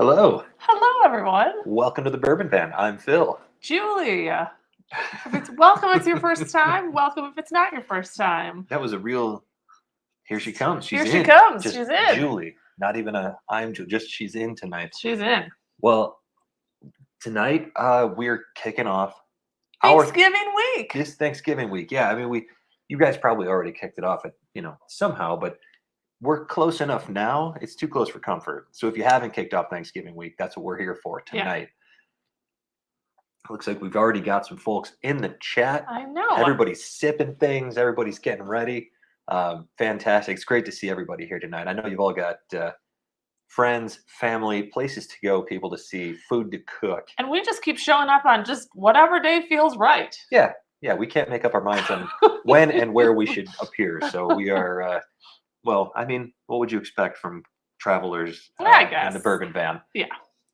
Hello. Hello, everyone. Welcome to the Bourbon Van. I'm Phil. Julie. If it's welcome, it's your first time. Welcome if it's not your first time. That was a real. Here she comes. She's Here in. she comes. Just She's in. Julie. Not even a I'm Julie. Just she's in tonight. She's in. Well, tonight we're kicking off Thanksgiving week. This Thanksgiving week. Yeah, I mean you guys probably already kicked it off at somehow, but we're close enough now. It's too close for comfort. So if you haven't kicked off Thanksgiving week, that's what we're here for tonight. Yeah. Looks like we've already got some folks in the chat. I know. Everybody's sipping things. Everybody's getting ready. Fantastic. It's great to see everybody here tonight. I know you've all got friends, family, places to go, people to see, food to cook. And we just keep showing up on just whatever day feels right. Yeah. We can't make up our minds on when and where we should appear. So we are... well, I mean, what would you expect from travelers in the Bourbon Van? Yeah,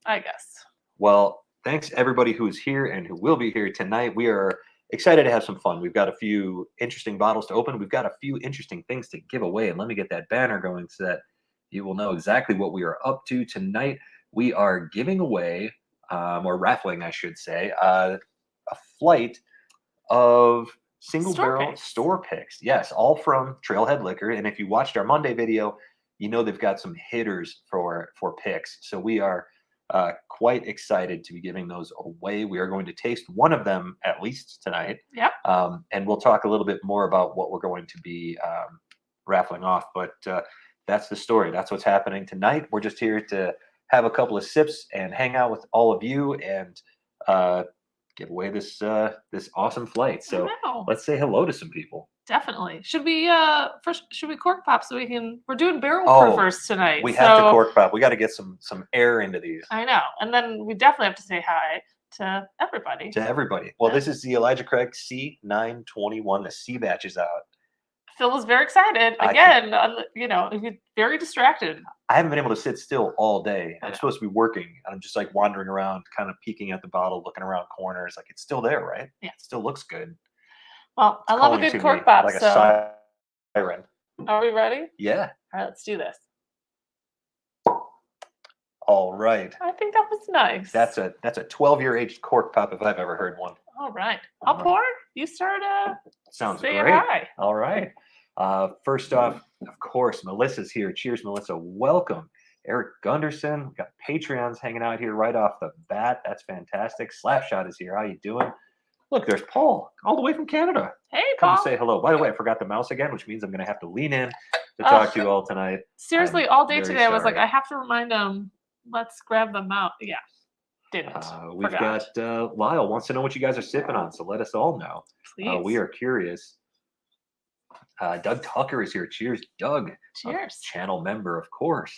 I guess. Well, thanks everybody who is here and who will be here tonight. We are excited to have some fun. We've got a few interesting bottles to open. We've got a few interesting things to give away. And let me get that banner going so that you will know exactly what we are up to tonight. We are giving away, or raffling, I should say, a flight of single barrel store picks. Yes, all from Trailhead Liquor. And if you watched our Monday video, you know they've got some hitters for picks. So we are quite excited to be giving those away. We are going to taste one of them at least tonight. Yep. And we'll talk a little bit more about what we're going to be raffling off. But that's the story. That's what's happening tonight. We're just here to have a couple of sips and hang out with all of you and give away this awesome flight. So let's say hello to some people. Definitely. Should we first cork pop so we're doing barrel proofers tonight. We have to cork pop. We got to get some air into these. I know. And then we definitely have to say hi to everybody. Well, this is the Elijah Craig C921. The C batch is out. Phil was very excited. Again, he's very distracted. I haven't been able to sit still all day. I'm supposed to be working. I'm just like wandering around, kind of peeking at the bottle, looking around corners. Like it's still there, right? Yeah. It still looks good. Well, I love a good cork pop. Like a siren. Are we ready? Yeah. All right, let's do this. All right. I think that was nice. That's a 12-year aged cork pop if I've ever heard one. All right. I'll pour. You start. Sounds great. Hi. All right. First off, of course, Melissa's here. Cheers, Melissa. Welcome. Eric Gunderson. We've got Patreons hanging out here right off the bat. That's fantastic. Slapshot is here. How you doing? Look, there's Paul, all the way from Canada. Hey, Come Paul. to say hello. By the way, I forgot the mouse again, which means I'm going to have to lean in to talk to you all tonight. Seriously, all day today, I was like, I have to remind him, let's grab the mouse. Yeah, didn't. We've got Lyle wants to know what you guys are sipping on, so let us all know. Please. We are curious. Doug Tucker is here. Cheers, Doug. Cheers. Channel member, of course.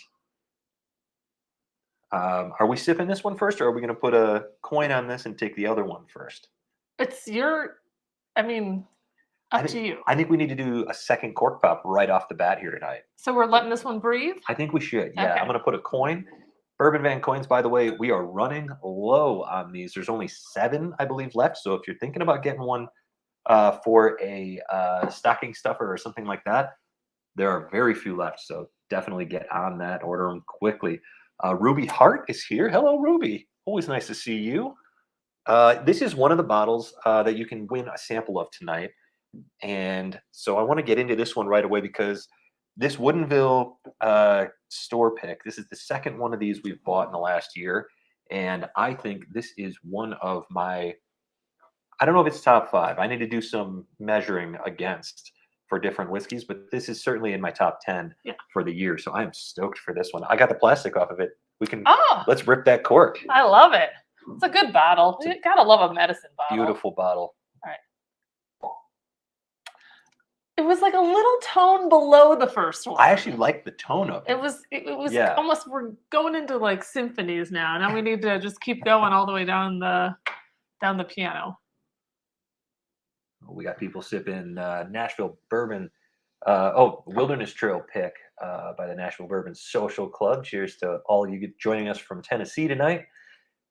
Are we sipping this one first, or are we going to put a coin on this and take the other one first? It's up to you. I think we need to do a second cork pop right off the bat here tonight. So we're letting this one breathe? I think we should. Yeah, okay. I'm going to put a coin. Bourbon Van coins, by the way, we are running low on these. There's only 7, I believe, left. So if you're thinking about getting one for a stocking stuffer or something like that, there are very few left. So definitely get on that. Order them quickly. Ruby Hart is here. Hello, Ruby. Always nice to see you. This is one of the bottles that you can win a sample of tonight. And so I want to get into this one right away because this Woodinville store pick, this is the second one of these we've bought in the last year. And I think this is one of my, I don't know if it's top 5. I need to do some measuring against for different whiskeys, but this is certainly in my top 10 for the year. So I'm stoked for this one. I got the plastic off of it. We can, let's rip that cork. I love it. It's a good bottle. You gotta love a medicine bottle. Beautiful bottle. All right. It was like a little tone below the first one. I actually like the tone of it. It was almost, we're going into like symphonies now. Now we need to just keep going all the way down the piano. We got people sipping Nashville Bourbon. Wilderness Trail pick by the Nashville Bourbon Social Club. Cheers to all of you joining us from Tennessee tonight.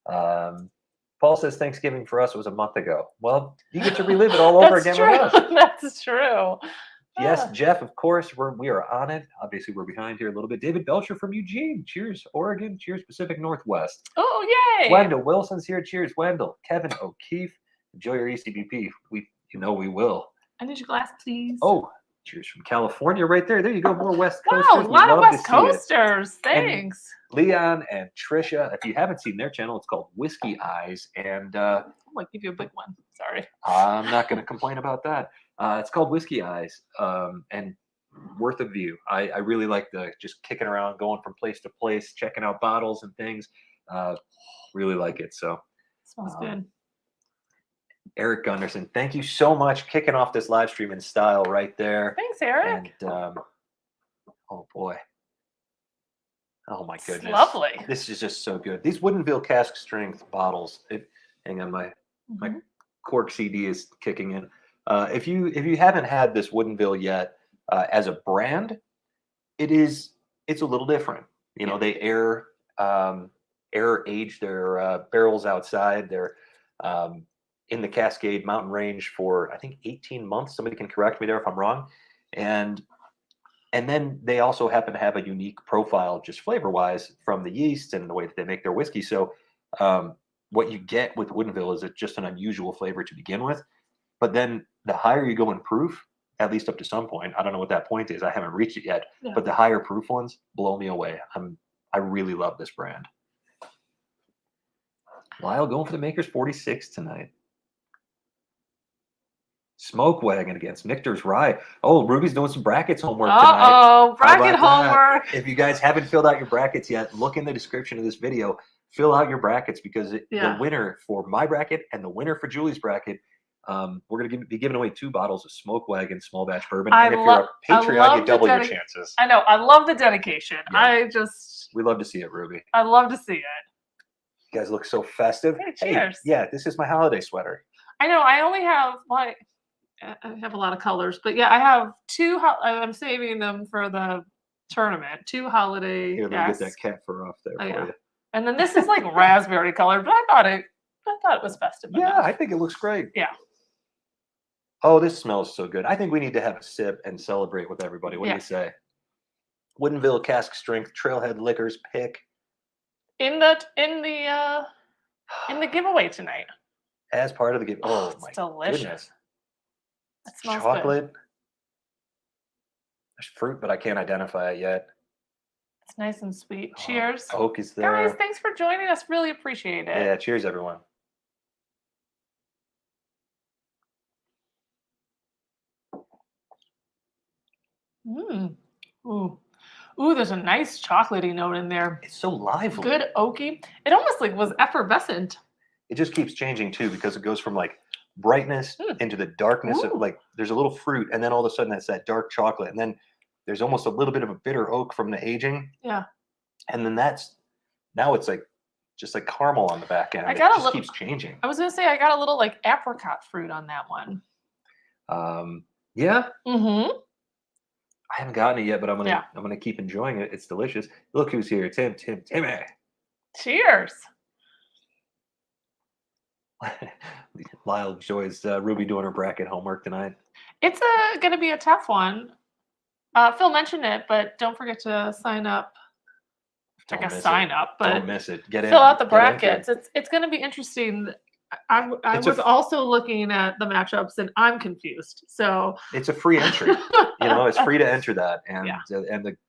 Paul says Thanksgiving for us was a month ago. Well, you get to relive it all over again with us. That's true. Yes, Jeff, of course, we are on it. Obviously, we're behind here a little bit. David Belcher from Eugene. Cheers, Oregon. Cheers, Pacific Northwest. Oh, yay! Wendell Wilson's here. Cheers, Wendell. Kevin O'Keefe. Enjoy your ECBP. We will. I need your glass, please. Oh, cheers from California right there. There you go. More West Wow, Coasters. a lot of love to West see it. Coasters. Thanks. Leon and Trisha, if you haven't seen their channel, it's called Whiskey Eyes. And I might give you a big one. Sorry. I'm not going to complain about that. It's called Whiskey Eyes, and worth a view. I really like the just kicking around, going from place to place, checking out bottles and things. Really like it. So Smells good. Eric Gunderson, thank you so much. Kicking off this live stream in style right there. Thanks, Eric. And oh boy. Oh my goodness. Lovely. This is just so good. These Woodenville cask strength bottles. Hang on, my cork CD is kicking in. If you haven't had this Woodenville yet, as a brand, it's a little different. You know, they air age their barrels outside. They're in the Cascade Mountain Range for I think 18 months. Somebody can correct me there if I'm wrong. And then they also happen to have a unique profile, just flavor-wise, from the yeast and the way that they make their whiskey. So what you get with Woodenville is just an unusual flavor to begin with. But then the higher you go in proof, at least up to some point, I don't know what that point is. I haven't reached it yet. Yeah. But the higher proof ones blow me away. I really love this brand. Lyle going for the Maker's 46 tonight. Smoke Wagon against Michter's Rye. Oh, Ruby's doing some brackets homework tonight. Uh-oh, bracket homework. If you guys haven't filled out your brackets yet, look in the description of this video. Fill out your brackets because the winner for my bracket and the winner for Julie's bracket, we're going to be giving away 2 bottles of Smoke Wagon small batch bourbon. And if you're a Patreon, you double your chances. I know. I love the dedication. Yeah. We love to see it, Ruby. I love to see it. You guys look so festive. Hey, cheers. Hey, yeah, this is my holiday sweater. I know. I only have I have a lot of colors, but yeah, I have 2. I'm saving them for the tournament. 2 holiday. Here, let me get that cat fur off there for you. And then this is like raspberry colored, but I thought it was festive. Yeah, I think it looks great. Yeah. Oh, this smells so good. I think we need to have a sip and celebrate with everybody. What do you say? Woodenville cask strength Trailhead Liquors pick in the giveaway tonight. As part of the giveaway. Oh my delicious. Goodness. It smells chocolate. Good. There's fruit, but I can't identify it yet. It's nice and sweet. Cheers. Oak is there. Guys, thanks for joining us. Really appreciate it. Yeah, cheers, everyone. Ooh, there's a nice chocolatey note in there. It's so lively. Good oaky. It almost like was effervescent. It just keeps changing too because it goes from like brightness into the darkness of like there's a little fruit and then all of a sudden that's that dark chocolate and then there's almost a little bit of a bitter oak from the aging. Yeah. And then now it's like just like caramel on the back end. Keeps changing. I was gonna say I got a little like apricot fruit on that one. Yeah. Mm-hmm. I haven't gotten it yet, but I'm gonna keep enjoying it. It's delicious. Look who's here. Timmy. Cheers. Lyle enjoys Ruby doing her bracket homework tonight. It's going to be a tough one. Phil mentioned it, but don't forget to sign up. Don't miss it. Fill out the brackets. It's going to be interesting. I was also looking at the matchups, and I'm confused. So it's a free entry. It's free to enter that, and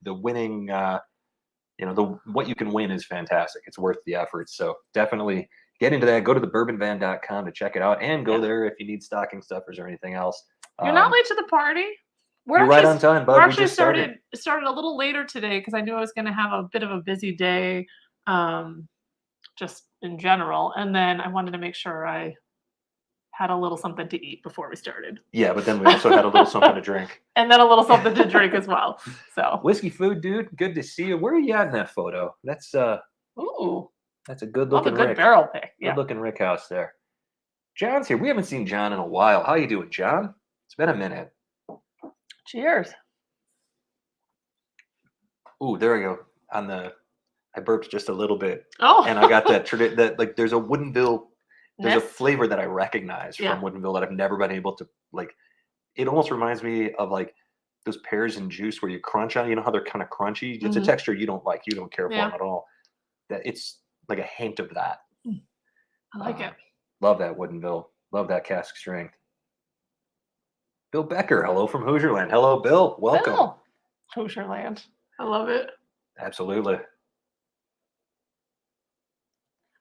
the winning. What you can win is fantastic. It's worth the effort. So definitely. Get into that. Go to thebourbonvan.com to check it out and go there if you need stocking stuffers or anything else. You're not late to the party. You're right on time, bud. We actually started a little later today because I knew I was going to have a bit of a busy day just in general. And then I wanted to make sure I had a little something to eat before we started. Yeah, but then we also had a little something to drink. And then a little something to drink as well. So Whiskey Food, dude. Good to see you. Where are you at in that photo? That's That's a good looking Rick. Barrel pick. Good looking Rick house there. John's here. We haven't seen John in a while. How you doing, John? It's been a minute. Cheers. Ooh, there we go. I burped just a little bit. Oh. And I got that like there's a Woodenville, there's a flavor that I recognize from Woodenville that I've never been able to like. It almost reminds me of like those pears and juice where you crunch on. You know how they're kind of crunchy. It's a texture you don't like. You don't care for them at all. That it's like a hint of that. I like it. Love that Woodenville. Love that cask strength. Bill Becker, hello from Hoosierland. Hello, Bill. Welcome. Bill. Hoosierland. I love it. Absolutely.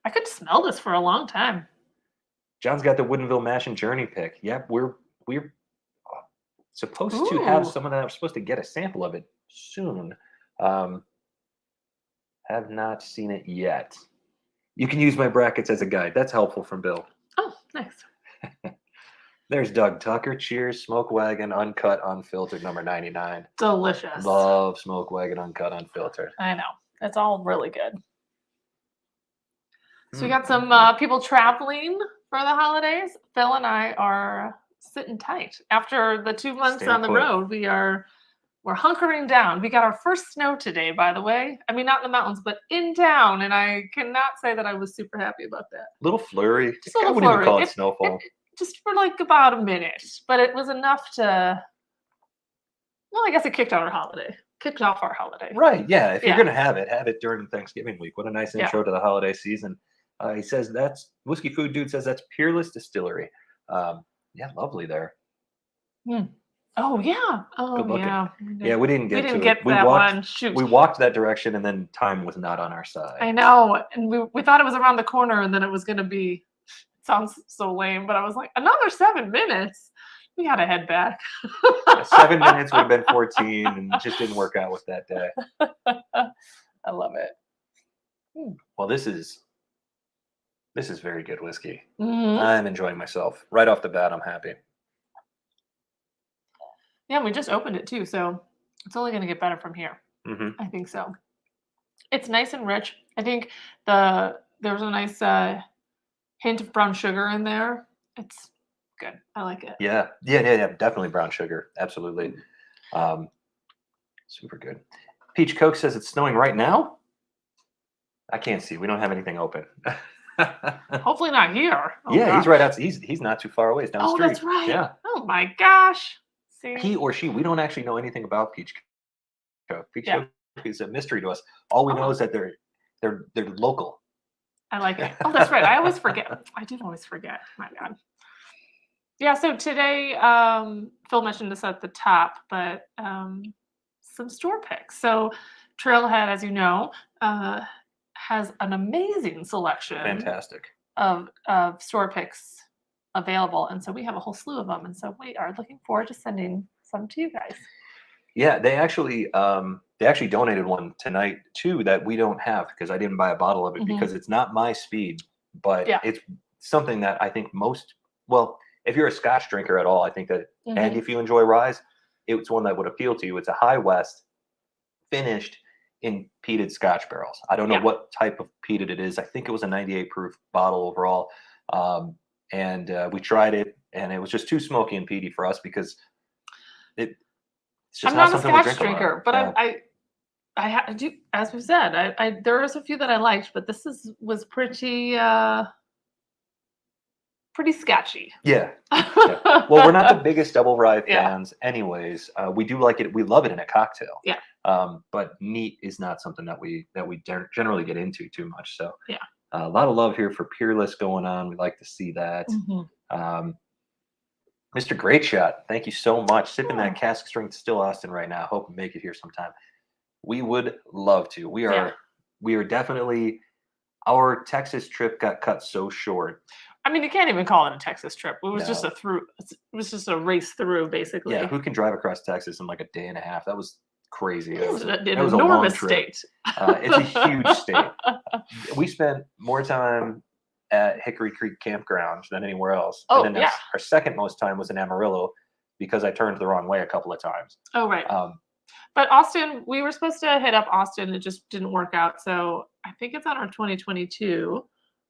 I could smell this for a long time. John's got the Woodenville Mash and Journey pick. Yep, we're supposed to have some of that. I'm supposed to get a sample of it soon. Have not seen it yet. You can use my brackets as a guide. That's helpful from Bill. Oh, nice. There's Doug Tucker. Cheers. Smoke Wagon Uncut Unfiltered number 99. Delicious. Love Smoke Wagon Uncut Unfiltered. I know. It's all really good. So we got some people traveling for the holidays. Phil and I are sitting tight. After the 2 months on the road, we're hunkering down. We got our first snow today, by the way. I mean, not in the mountains, but in town. And I cannot say that I was super happy about that. Little flurry. I wouldn't even call it snowfall. Just for like about a minute. But it was enough to, well, I guess it kicked off our holiday. Right, yeah. If you're going to have it during Thanksgiving week. What a nice intro to the holiday season. He says that's Whiskey Food Dude says that's Peerless Distillery. Yeah, lovely there. Oh yeah. Oh yeah. Yeah, we didn't get that one. Shoot. We walked that direction and then time was not on our side. I know. And we thought it was around the corner and then it was gonna be, sounds so lame, but I was like, another 7 minutes. We had to head back. 7 minutes would have been 14 and it just didn't work out with that day. I love it. Well, this is very good whiskey. I'm enjoying myself. Right off the bat, I'm happy. Yeah, we just opened it too, so it's only going to get better from here. I think so. It's nice and rich. I think there's a nice hint of brown sugar in there. It's good. I like it. Yeah. Definitely brown sugar. Absolutely. Super good. Peach Coke says it's snowing right now. I can't see. We don't have anything open. Hopefully not here. Gosh. He's right out. He's not too far away. He's down the street. Oh, that's right. Yeah. Oh my gosh. See? He or she. We don't actually know anything about Peach Coke. Peach Coke is a mystery to us. All we know is that they're local. I like it. Oh, that's right. I always forget. I did always forget. My God. Yeah. So today, Phil mentioned this at the top, but some store picks. So Trailhead, as you know, has an amazing selection. Fantastic. Of store picks available. And so we have a whole slew of them. And so we are looking forward to sending some to you guys. Yeah, they actually donated one tonight too that we don't have because I didn't buy a bottle of it because it's not my speed, but it's something that I think if you're a Scotch drinker at all, I think that, and if you enjoy rye, it's one that would appeal to you. It's a High West finished in peated Scotch barrels. I don't know what type of peated it is. I think it was a 98 proof bottle overall. And we tried it and it was just too smoky and peaty for us because it's just I'm not a Scotch drinker, but I do, as we said, there was a few that I liked, but this was pretty sketchy. Yeah. Well, we're not the biggest double rye fans anyways. We do like it. We love it in a cocktail. Yeah. But neat is not something that we generally get into too much. So yeah. A lot of love here for Peerless going on. We like to see that. Mr. Great Shot, thank you so much. Sipping that cask strength Still Austin right now. Hope we make it here sometime. We would love to. We are definitely, our Texas trip got cut so short. I mean, you can't even call it a Texas trip. It was just it was just a race through, basically. Yeah, who can drive across Texas in like a day and a half? That was crazy. It was an enormous state. It's a huge state. We spent more time at Hickory Creek Campground than anywhere else. Oh, and then our second most time was in Amarillo because I turned the wrong way a couple of times. Oh, right. But Austin, we were supposed to hit up Austin. It just didn't work out. So I think it's on our 2022.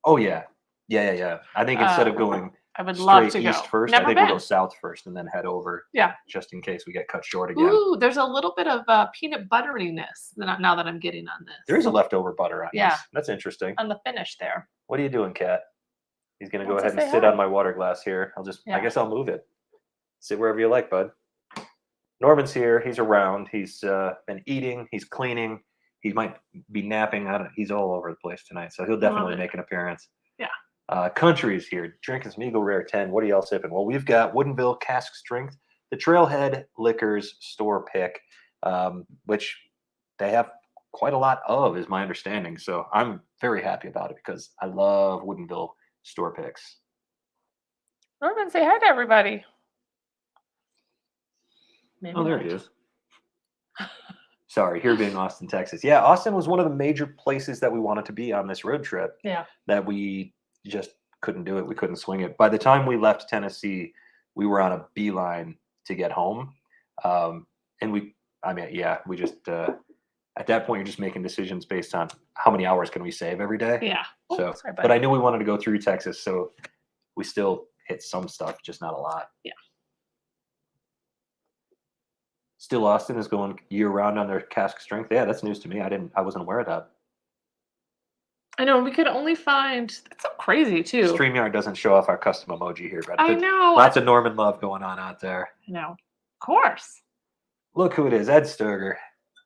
Oh, yeah. Yeah. I think instead of going I would love to east go. first, I think we'll go south first and then head over. Yeah. Just in case we get cut short again. Ooh, there's a little bit of peanut butteriness now that I'm getting on this. There is a leftover butter on this. That's interesting. On the finish there. What are you doing, Kat? He's going to go ahead and sit on my water glass here. I guess I'll move it. Sit wherever you like, bud. Norman's here. He's around. He's been eating. He's cleaning. He might be napping. He's all over the place tonight, so he'll definitely make an appearance. Yeah. Country's here, drinking some Eagle Rare 10. What are y'all sipping? Well, we've got Woodinville Cask Strength, the Trailhead Liquors store pick, which they have quite a lot of, is my understanding. So I'm very happy about it because I love Woodinville store picks. Norman, say hi to everybody. Maybe there he is. Sorry, here being Austin, Texas. Yeah, Austin was one of the major places that we wanted to be on this road trip. Yeah. That we just couldn't do it. We couldn't swing it. By the time we left Tennessee, we were on a beeline to get home. And we just, at that point, you're just making decisions based on how many hours can we save every day. Yeah. So, but I knew we wanted to go through Texas, so we still hit some stuff, just not a lot. Yeah. Still, Austin is going year-round on their cask strength. Yeah, that's news to me. I wasn't aware of that. I know, we could only find, that's so crazy too. StreamYard doesn't show off our custom emoji here, but I know. Lots of Norman love going on out there. I know. Of course. Look who it is, Ed Sturger.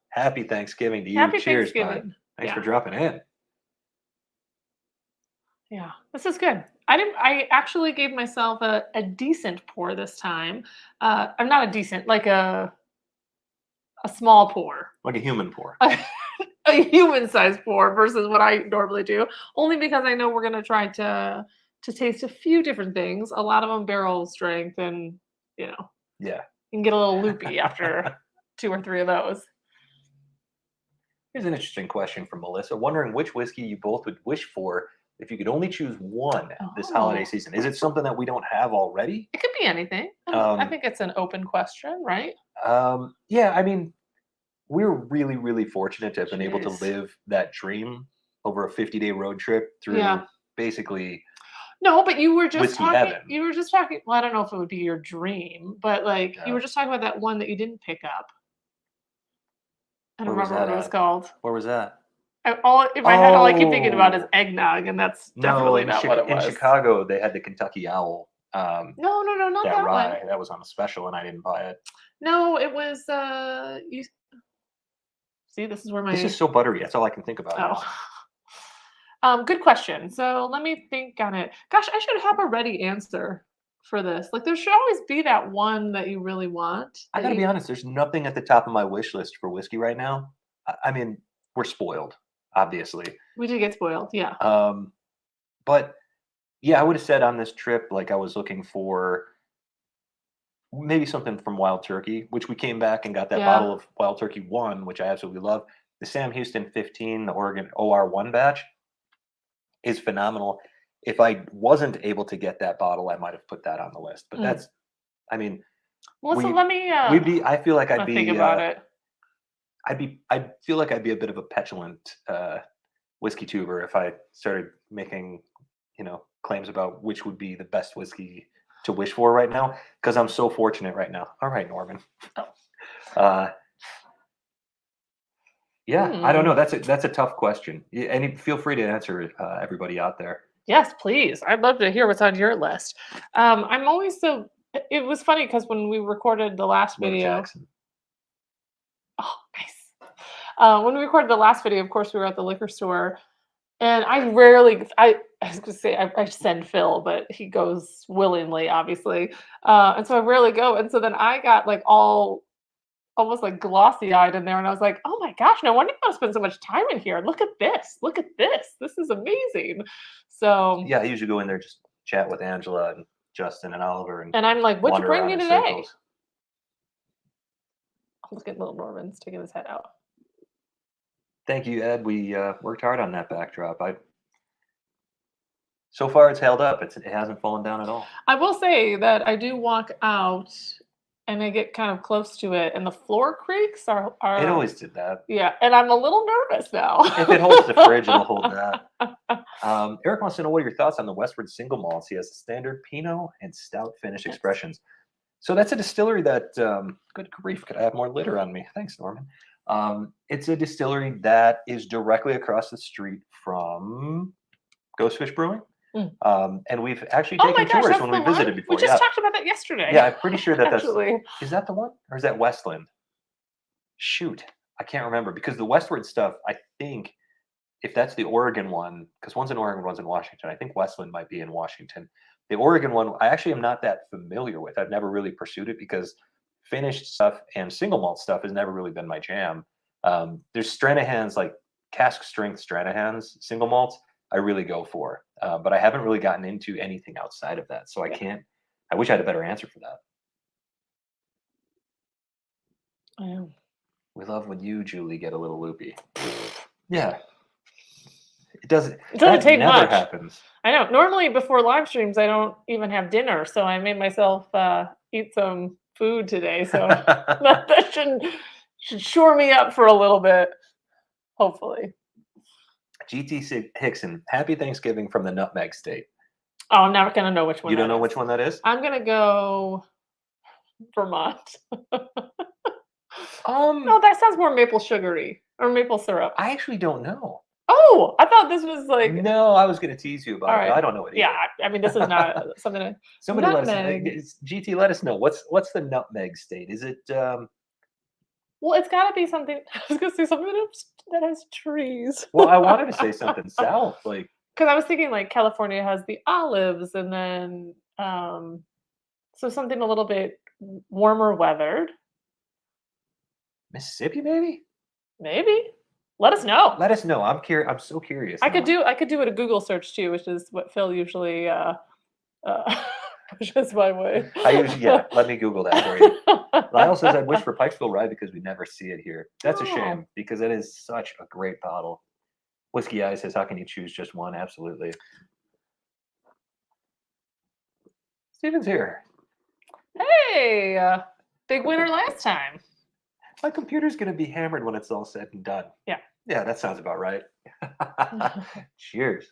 Happy Thanksgiving to you. Happy Cheers, Thanksgiving. bud. Thanks for dropping in. Yeah, this is good. I actually gave myself a decent pour this time. I'm not a decent, like a small pour. Like a human pour. A human-sized pour versus what I normally do. Only because I know we're going to try to taste a few different things. A lot of them barrel strength and, you know. Yeah. You can get a little loopy after 2 or 3 of those. Here's an interesting question from Melissa. Wondering which whiskey you both would wish for if you could only choose one this holiday season. Is it something that we don't have already? It could be anything. I think it's an open question, right? Yeah, I mean, we're really, really fortunate to have been able to live that dream over a 50-day road trip through basically. No, but you were just talking. Heaven. You were just talking. Well, I don't know if it would be your dream, but like you were just talking about that one that you didn't pick up. I don't remember what it was called. Where was that? In my head, all I keep thinking about is eggnog, and that's definitely not what it was. In Chicago, they had the Kentucky Owl. No, not that rye. one. That was on a special, and I didn't buy it. No, it was. You see, this is where my. This is so buttery. That's all I can think about. Oh. Good question. So let me think on it. Gosh, I should have a ready answer for this. Like, there should always be that one that you really want. I gotta be honest. There's nothing at the top of my wish list for whiskey right now. I mean, we're spoiled. Obviously, we did get spoiled, yeah. But yeah, I would have said on this trip, like I was looking for maybe something from Wild Turkey, which we came back and got that bottle of Wild Turkey 1, which I absolutely love. The Sam Houston 15, the Oregon OR1 batch is phenomenal. If I wasn't able to get that bottle, I might have put that on the list. But that's, I mean, Melissa, let me. I feel like I'd be. Think about it. I feel like I'd be a bit of a petulant whiskey tuber if I started making, claims about which would be the best whiskey to wish for right now, because I'm so fortunate right now. All right, Norman. Oh. I don't know. That's a tough question. And feel free to answer it, everybody out there. Yes, please. I'd love to hear what's on your list. I'm always so. It was funny because when we recorded the last video. Oh, nice. When we recorded the last video, of course, we were at the liquor store, and I was going to say, I send Phil, but he goes willingly, obviously. And so I rarely go. And so then I got like almost like glossy eyed in there. And I was like, oh my gosh, no wonder I spend so much time in here. Look at this. Look at this. This is amazing. So yeah, I usually go in there, just chat with Angela and Justin and Oliver. And I'm like, what'd you bring me today? Circles. Look at little Norman sticking his head out. Thank you, Ed. We worked hard on that backdrop. So far, it's held up. It hasn't fallen down at all. I will say that I do walk out and I get kind of close to it, and the floor creaks are. It always did that. Yeah, and I'm a little nervous now. If it holds the fridge, it'll hold that. Eric wants to know what are your thoughts on the Westward single malts. He has the standard Pinot and stout finish expressions. So that's a distillery that, good grief, could I have more litter on me? Thanks, Norman. It's a distillery that is directly across the street from Ghostfish Brewing. And we've actually taken tours when we visited before. We just talked about that yesterday. Yeah, I'm pretty sure that is that the one? Or is that Westland? Shoot, I can't remember because the westward stuff, I think, if that's the Oregon one, because one's in Oregon, one's in Washington. I think Westland might be in Washington. The Oregon one, I actually am not that familiar with. I've never really pursued it because finished stuff and single malt stuff has never really been my jam. There's Stranahan's, like cask strength Stranahan's single malts, I really go for. But I haven't really gotten into anything outside of that. So I can't, I wish I had a better answer for that. I know. We love when you, Julie, get a little loopy. Yeah. It doesn't take much. Happens. I know. Normally before live streams, I don't even have dinner. So I made myself eat some food today. So that should shore me up for a little bit. Hopefully. GT Hickson, happy Thanksgiving from the Nutmeg State. Oh, I'm never going to know which one. You don't know which one that is? I'm going to go Vermont. No, that sounds more maple sugary or maple syrup. I actually don't know. Oh, I thought this was like. No, I was going to tease you about it. Right. I don't know it either. Yeah, I mean, this is not something. Somebody nutmeg. Let us know. GT, let us know. What's the Nutmeg State? Is it? Well, it's got to be something. I was going to say something that has trees. Well, I wanted to say something south, like. Because I was thinking like California has the olives, and then so something a little bit warmer weathered. Mississippi, maybe. Maybe. Let us know. Let us know. I'm curious. I'm so curious. I could do it a Google search too, which is what Phil usually pushes my way. Let me Google that for you. Lyle says, "I wish for Pikesville Rye because we never see it here." That's a shame because it is such a great bottle. Whiskey Eye says, "How can you choose just one?" Absolutely. Steven's here. Hey, big winner last time. My computer's going to be hammered when it's all said and done. Yeah. Yeah, that sounds about right. Cheers.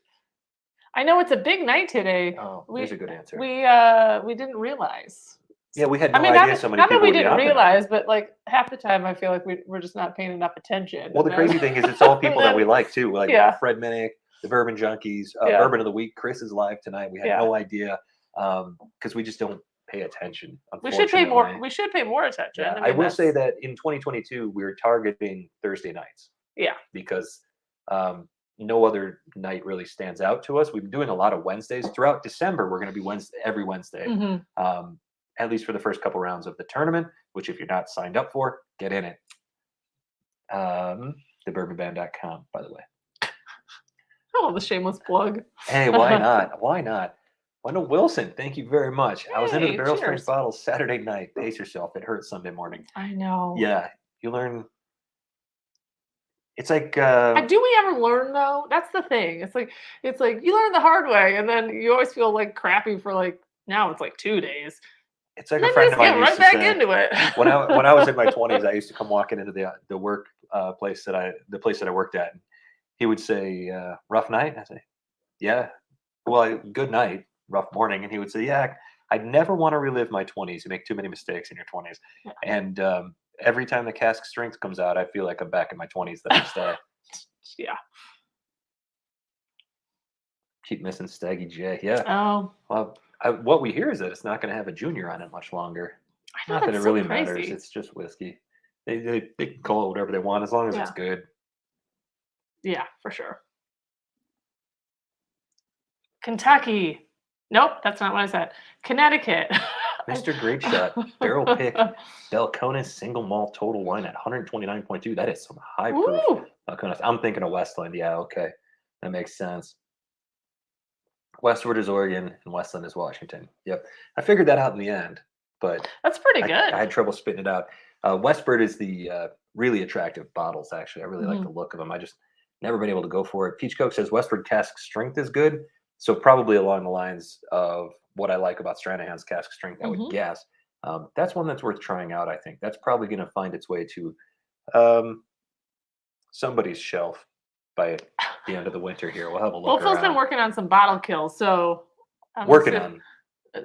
I know it's a big night today. Oh, there's a good answer. We didn't realize. Yeah, we had no idea so many people would be. Not that we didn't realize, but like half the time I feel like we're just not paying enough attention. Well, the crazy thing is it's all people that we like too. Like Fred Minnick, the Bourbon Junkies, Bourbon of the Week. Chris is live tonight. We had no idea because we just don't pay attention. We should pay more. We should pay more attention. Yeah, I will say that in 2022 we're targeting Thursday nights. Yeah. Because no other night really stands out to us. We've been doing a lot of Wednesdays throughout December. We're going to be every Wednesday, at least for the first couple rounds of the tournament. Which, if you're not signed up for, get in it. Thebourbonband.com, by the way. Oh, the shameless plug. Hey, why not? Why not? Wendell Wilson, thank you very much. I was into the Barrel Strength bottles Saturday night. Pace yourself. It hurts Sunday morning. I know. Yeah, you learn. It's like. Do we ever learn though? That's the thing. It's like you learn the hard way, and then you always feel like crappy for like now. It's like 2 days. It's like a friend of mine used to say, into it. when I was in my 20s, I used to come walking into the work place that I worked at. And he would say, "Rough night." And I say, "Yeah, well, good night, rough morning." And he would say, "Yeah, I never want to relive my 20s. You make too many mistakes in your 20s." Yeah. And every time the cask strength comes out, I feel like I'm back in my 20s the next day. Yeah. Keep missing Staggy J. Yeah. Oh. Well, what we hear is that it's not going to have a junior on it much longer. Not that it really matters. It's just whiskey. They can call it whatever they want as long as it's good. Yeah, for sure. Kentucky. Nope, that's not what I said. Connecticut. Mr. Great Shot, barrel pick, Belconis single malt total wine at 129.2. That is some high proof. Belconis. I'm thinking of Westland. Yeah, okay. That makes sense. Westward is Oregon and Westland is Washington. Yep. I figured that out in the end, but that's pretty good. I had trouble spitting it out. Westward is the really attractive bottles, actually. I really like the look of them. I just never been able to go for it. Peach Coke says Westward cask strength is good. So probably along the lines of what I like about Stranahan's cask strength, I would guess. That's one that's worth trying out, I think. That's probably going to find its way to somebody's shelf by the end of the winter here. We'll have a look. Well, Phil's been working on some bottle kills, so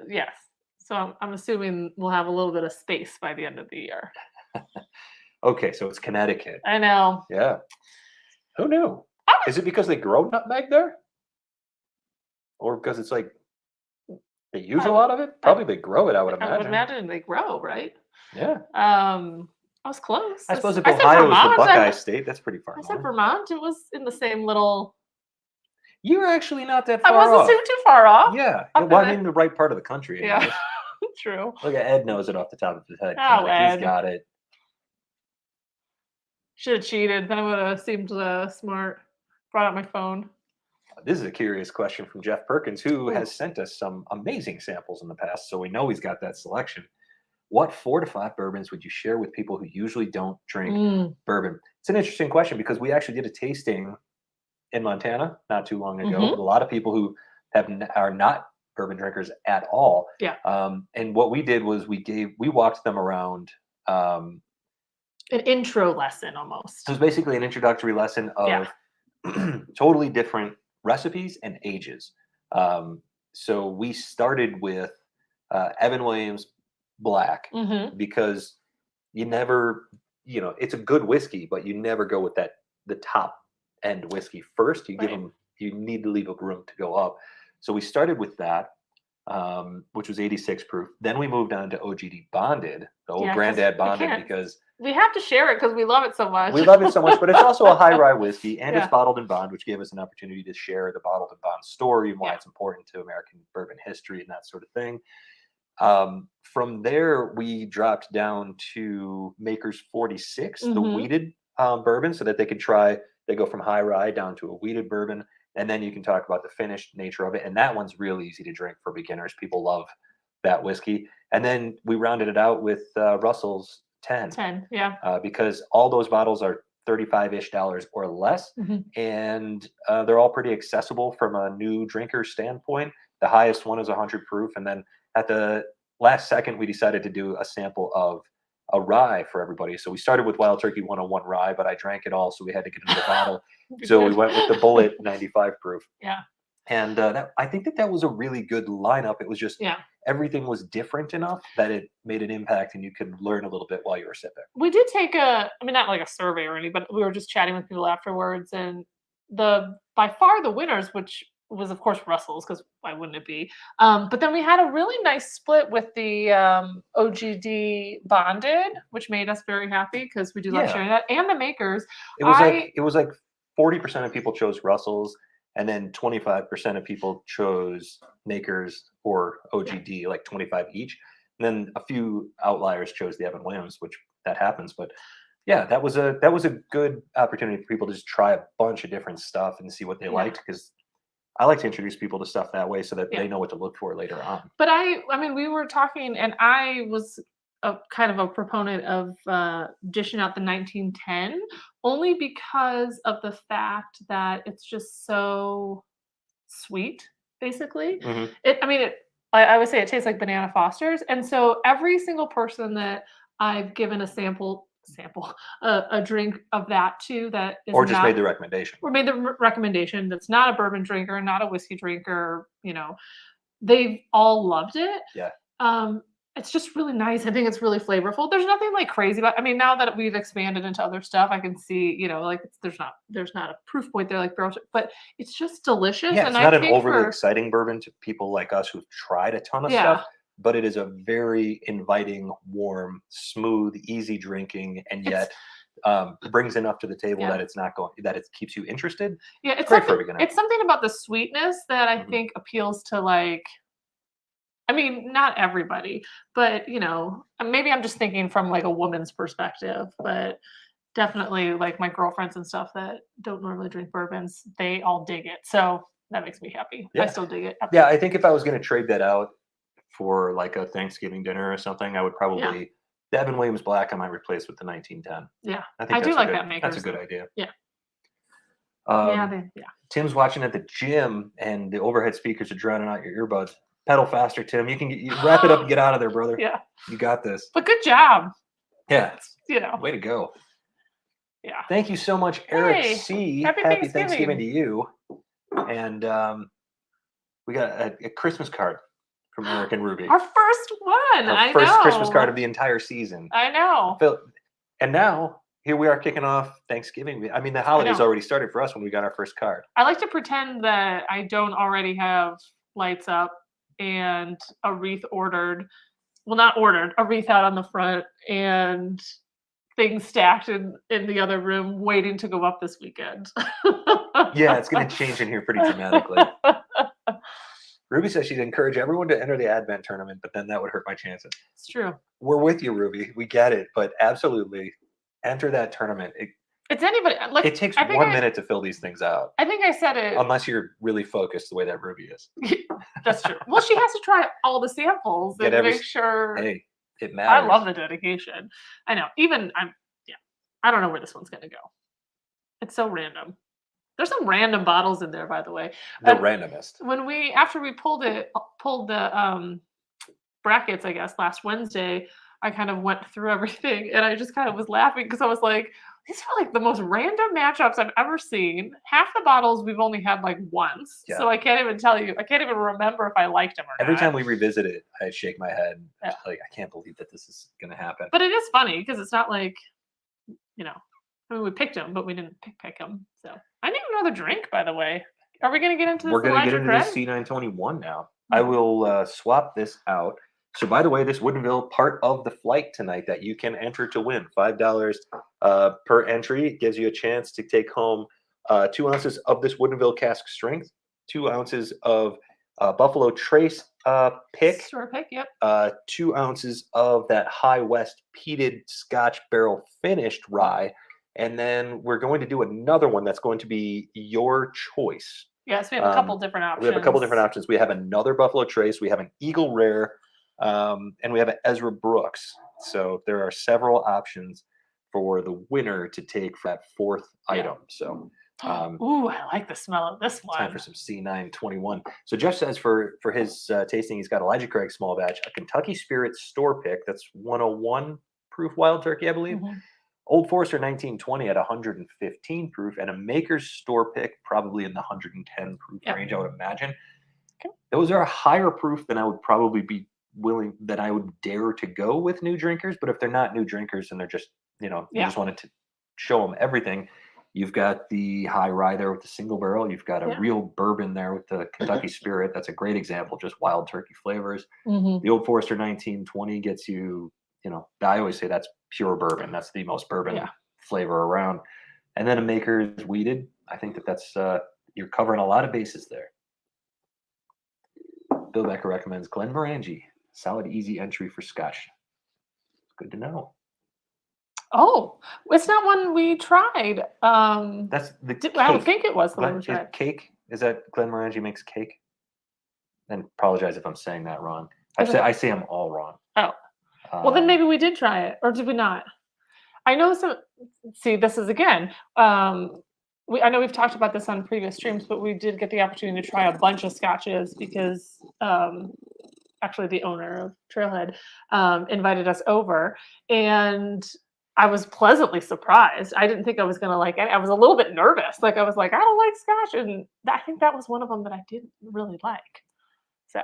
yes. So I'm assuming we'll have a little bit of space by the end of the year. Okay, so it's Connecticut. I know. Yeah. Who knew? Is it because they grow nutmeg there? or because it's like they use a lot of it. Probably they grow it. I would imagine. I would imagine they grow, right? Yeah. I was close. I suppose if Ohio is the Buckeye state, that's pretty far. I said Vermont. It was in the same little. You were actually not that far off. I wasn't too far off. Yeah. Well, I mean, the right part of the country. Yeah. True. Look at Ed knows it off the top of his head. Oh, Ed. He's got it. Should have cheated. Then I would have seemed smart. Brought out my phone. This is a curious question from Jeff Perkins, who has sent us some amazing samples in the past, so we know he's got that selection. What 4 to 5 bourbons would you share with people who usually don't drink bourbon? It's an interesting question because we actually did a tasting in Montana not too long ago with a lot of people who are not bourbon drinkers at all. Yeah. And what we did was we walked them around. An intro lesson almost. So it was basically an introductory lesson of totally different recipes and ages. So we started with Evan Williams Black because you never, it's a good whiskey, but you never go with the top end whiskey first. You give them, you need to leave a room to go up. So we started with that, which was 86 proof. Then we moved on to OGD Bonded, the old Granddad Bonded, because we have to share it because we love it so much. We love it so much, but it's also a high rye whiskey, and it's bottled in bond, which gave us an opportunity to share the bottled in bond story and why it's important to American bourbon history and that sort of thing. From there, we dropped down to Maker's 46, the wheated bourbon, so that they could try. They go from high rye down to a wheated bourbon, and then you can talk about the finished nature of it. And that one's really easy to drink for beginners. People love that whiskey. And then we rounded it out with Russell's 10, because all those bottles are $35-ish or less, and they're all pretty accessible from a new drinker standpoint. The highest one is 100 proof, and then at the last second, we decided to do a sample of a rye for everybody. So we started with Wild Turkey 101 rye, but I drank it all, so we had to get into the bottle. So we went with the Bullet 95 proof. Yeah. And I think that was a really good lineup. It was just everything was different enough that it made an impact, and you could learn a little bit while you were sitting there. We did take not like a survey or anything, but we were just chatting with people afterwards, and by far the winners, which was of course Russell's, because why wouldn't it be? But then we had a really nice split with the OGD Bonded, which made us very happy because we do love sharing that, and the Makers. It was like 40% of people chose Russell's, and then 25% of people chose Makers or OGD, like 25 each. And then a few outliers chose the Evan Williams, which that happens. But yeah, that was a good opportunity for people to just try a bunch of different stuff and see what they liked, because I like to introduce people to stuff that way so that they know what to look for later on. But I mean, we were talking, and I was kind of a proponent of dishing out the 1910, only because of the fact that it's just so sweet, basically. I would say it tastes like Banana Foster's. And so every single person that I've given a drink of that to, that is or just made the recommendation. Or made the recommendation that's not a bourbon drinker, not a whiskey drinker, they've all loved it. Yeah. It's just really nice. I think it's really flavorful. There's nothing like crazy about. I mean, now that we've expanded into other stuff, I can see, there's not a proof point there like barrel, but it's just delicious. Yeah, it's not an overly exciting bourbon to people like us who've tried a ton of stuff, but it is a very inviting, warm, smooth, easy drinking, and yet brings enough to the table that that it keeps you interested. Yeah, it's great for a beginner. It's something about the sweetness that I think appeals to not everybody, but maybe I'm just thinking from like a woman's perspective, but definitely like my girlfriends and stuff that don't normally drink bourbons, they all dig it. So that makes me happy. I still dig it. Yeah, I think if I was going to trade that out for like a Thanksgiving dinner or something, I would probably the Evan Williams Black I might replace with the 1910. Yeah, I do like that Maker. That's a good idea. Yeah. Tim's watching at the gym, and the overhead speakers are drowning out your earbuds. Pedal faster, Tim. You wrap it up and get out of there, brother. Yeah. You got this. But good job. Yeah. Way to go. Yeah. Thank you so much, Eric C. Happy Thanksgiving to you. And we got a Christmas card from Eric and Ruby. Our first one. Our first Christmas card of the entire season. I know. And now here we are kicking off Thanksgiving. I mean, the holidays already started for us when we got our first card. I like to pretend that I don't already have lights up and a wreath ordered. Well, not ordered, a wreath out on the front and things stacked in the other room waiting to go up this weekend. Yeah, it's going to change in here pretty dramatically. Ruby says she'd encourage everyone to enter the Advent tournament, but then that would hurt my chances. It's true. We're with you, Ruby. We get it, but absolutely enter that tournament. It's anybody. Like, it takes 1 minute to fill these things out. I think I said it. Unless you're really focused the way that Ruby is. That's true. Well, she has to try all the samples and make sure. Hey, it matters. I love the dedication. I know. I don't know where this one's going to go. It's so random. There's some random bottles in there, by the way. The randomest. After we pulled the brackets, I guess, last Wednesday, I kind of went through everything and I just kind of was laughing because I was like, these are like the most random matchups I've ever seen. Half the bottles we've only had like once. Yeah. So I can't even tell you. I can't even remember if I liked them or not. Every time we revisit it, I shake my head. Yeah. Like, I can't believe that this is going to happen. But it is funny because it's not like, I mean, we picked them, but we didn't pick them. So I need another drink, by the way. Are we going to get into this? We're going to get into this C921 now. Mm-hmm. I will swap this out. So, by the way, this Woodinville part of the flight tonight that you can enter to win. $5 per entry. It gives you a chance to take home 2 ounces of this Woodinville cask strength, 2 ounces of Buffalo Trace pick. Store pick, yep. 2 ounces of that High West peated Scotch barrel finished rye. And then we're going to do another one that's going to be your choice. Yes, we have a couple different options. We have a couple different options. We have another Buffalo Trace. We have an Eagle Rare. And we have an Ezra Brooks. So there are several options for the winner to take for that fourth item. So, ooh, I like the smell of this one. Time for some C921. So Jeff says for his tasting, he's got Elijah Craig small batch, a Kentucky Spirit store pick. That's 101 proof wild turkey, I believe. Mm-hmm. Old Forester 1920 at 115 proof, and a Maker's store pick, probably in the 110 proof range, I would imagine. Okay. Those are higher proof than I would probably be willing, that I would dare to go with new drinkers. But if they're not new drinkers and they're just, you just wanted to show them everything, you've got the high rye there with the single barrel. You've got a real bourbon there with the Kentucky Spirit. That's a great example, just wild turkey flavors. Mm-hmm. The Old Forester 1920 gets you, I always say that's pure bourbon. That's the most bourbon flavor around. And then a Maker's wheated. I think that's you're covering a lot of bases there. Bill Becker recommends Glenmorangie. Solid, easy entry for Scotch. Good to know. Oh, it's not one we tried. That's the cake. I don't think it was the one we tried. Cake? Is that Glenmorangie makes cake? And apologize if I'm saying that wrong. I say I'm all wrong. Oh. Well, then maybe we did try it. Or did we not? I know some... See, this is, again... I know we've talked about this on previous streams, but we did get the opportunity to try a bunch of scotches because... actually the owner of Trailhead invited us over, and I was pleasantly surprised. I didn't think I was going to like it. I was a little bit nervous. Like, I was like, I don't like Scotch. And I think that was one of them that I didn't really like. So.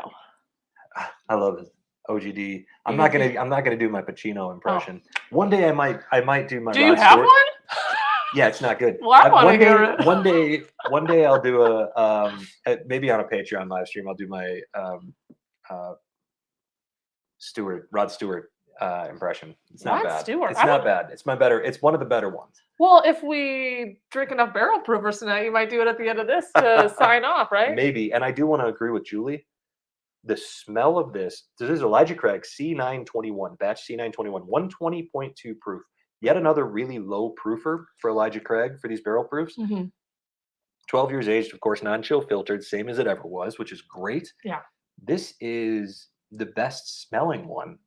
I love it. OGD. I'm not gonna do my Pacino impression. Oh. One day I might do my. Do you have one? Yeah, it's not good. Well, I want to hear it. One day I'll do a maybe on a Patreon live stream. I'll do my Rod Stewart impression. It's not bad. Stewart. It's not bad. It's one of the better ones. Well, if we drink enough barrel provers tonight, you might do it at the end of this to sign off, right? Maybe. And I do want to agree with Julie. The smell of this is Elijah Craig C921, batch C921, 120.2 proof. Yet another really low proofer for Elijah Craig for these barrel proofs. Mm-hmm. 12 years aged, of course, non-chill filtered, same as it ever was, which is great. Yeah. This is the best smelling one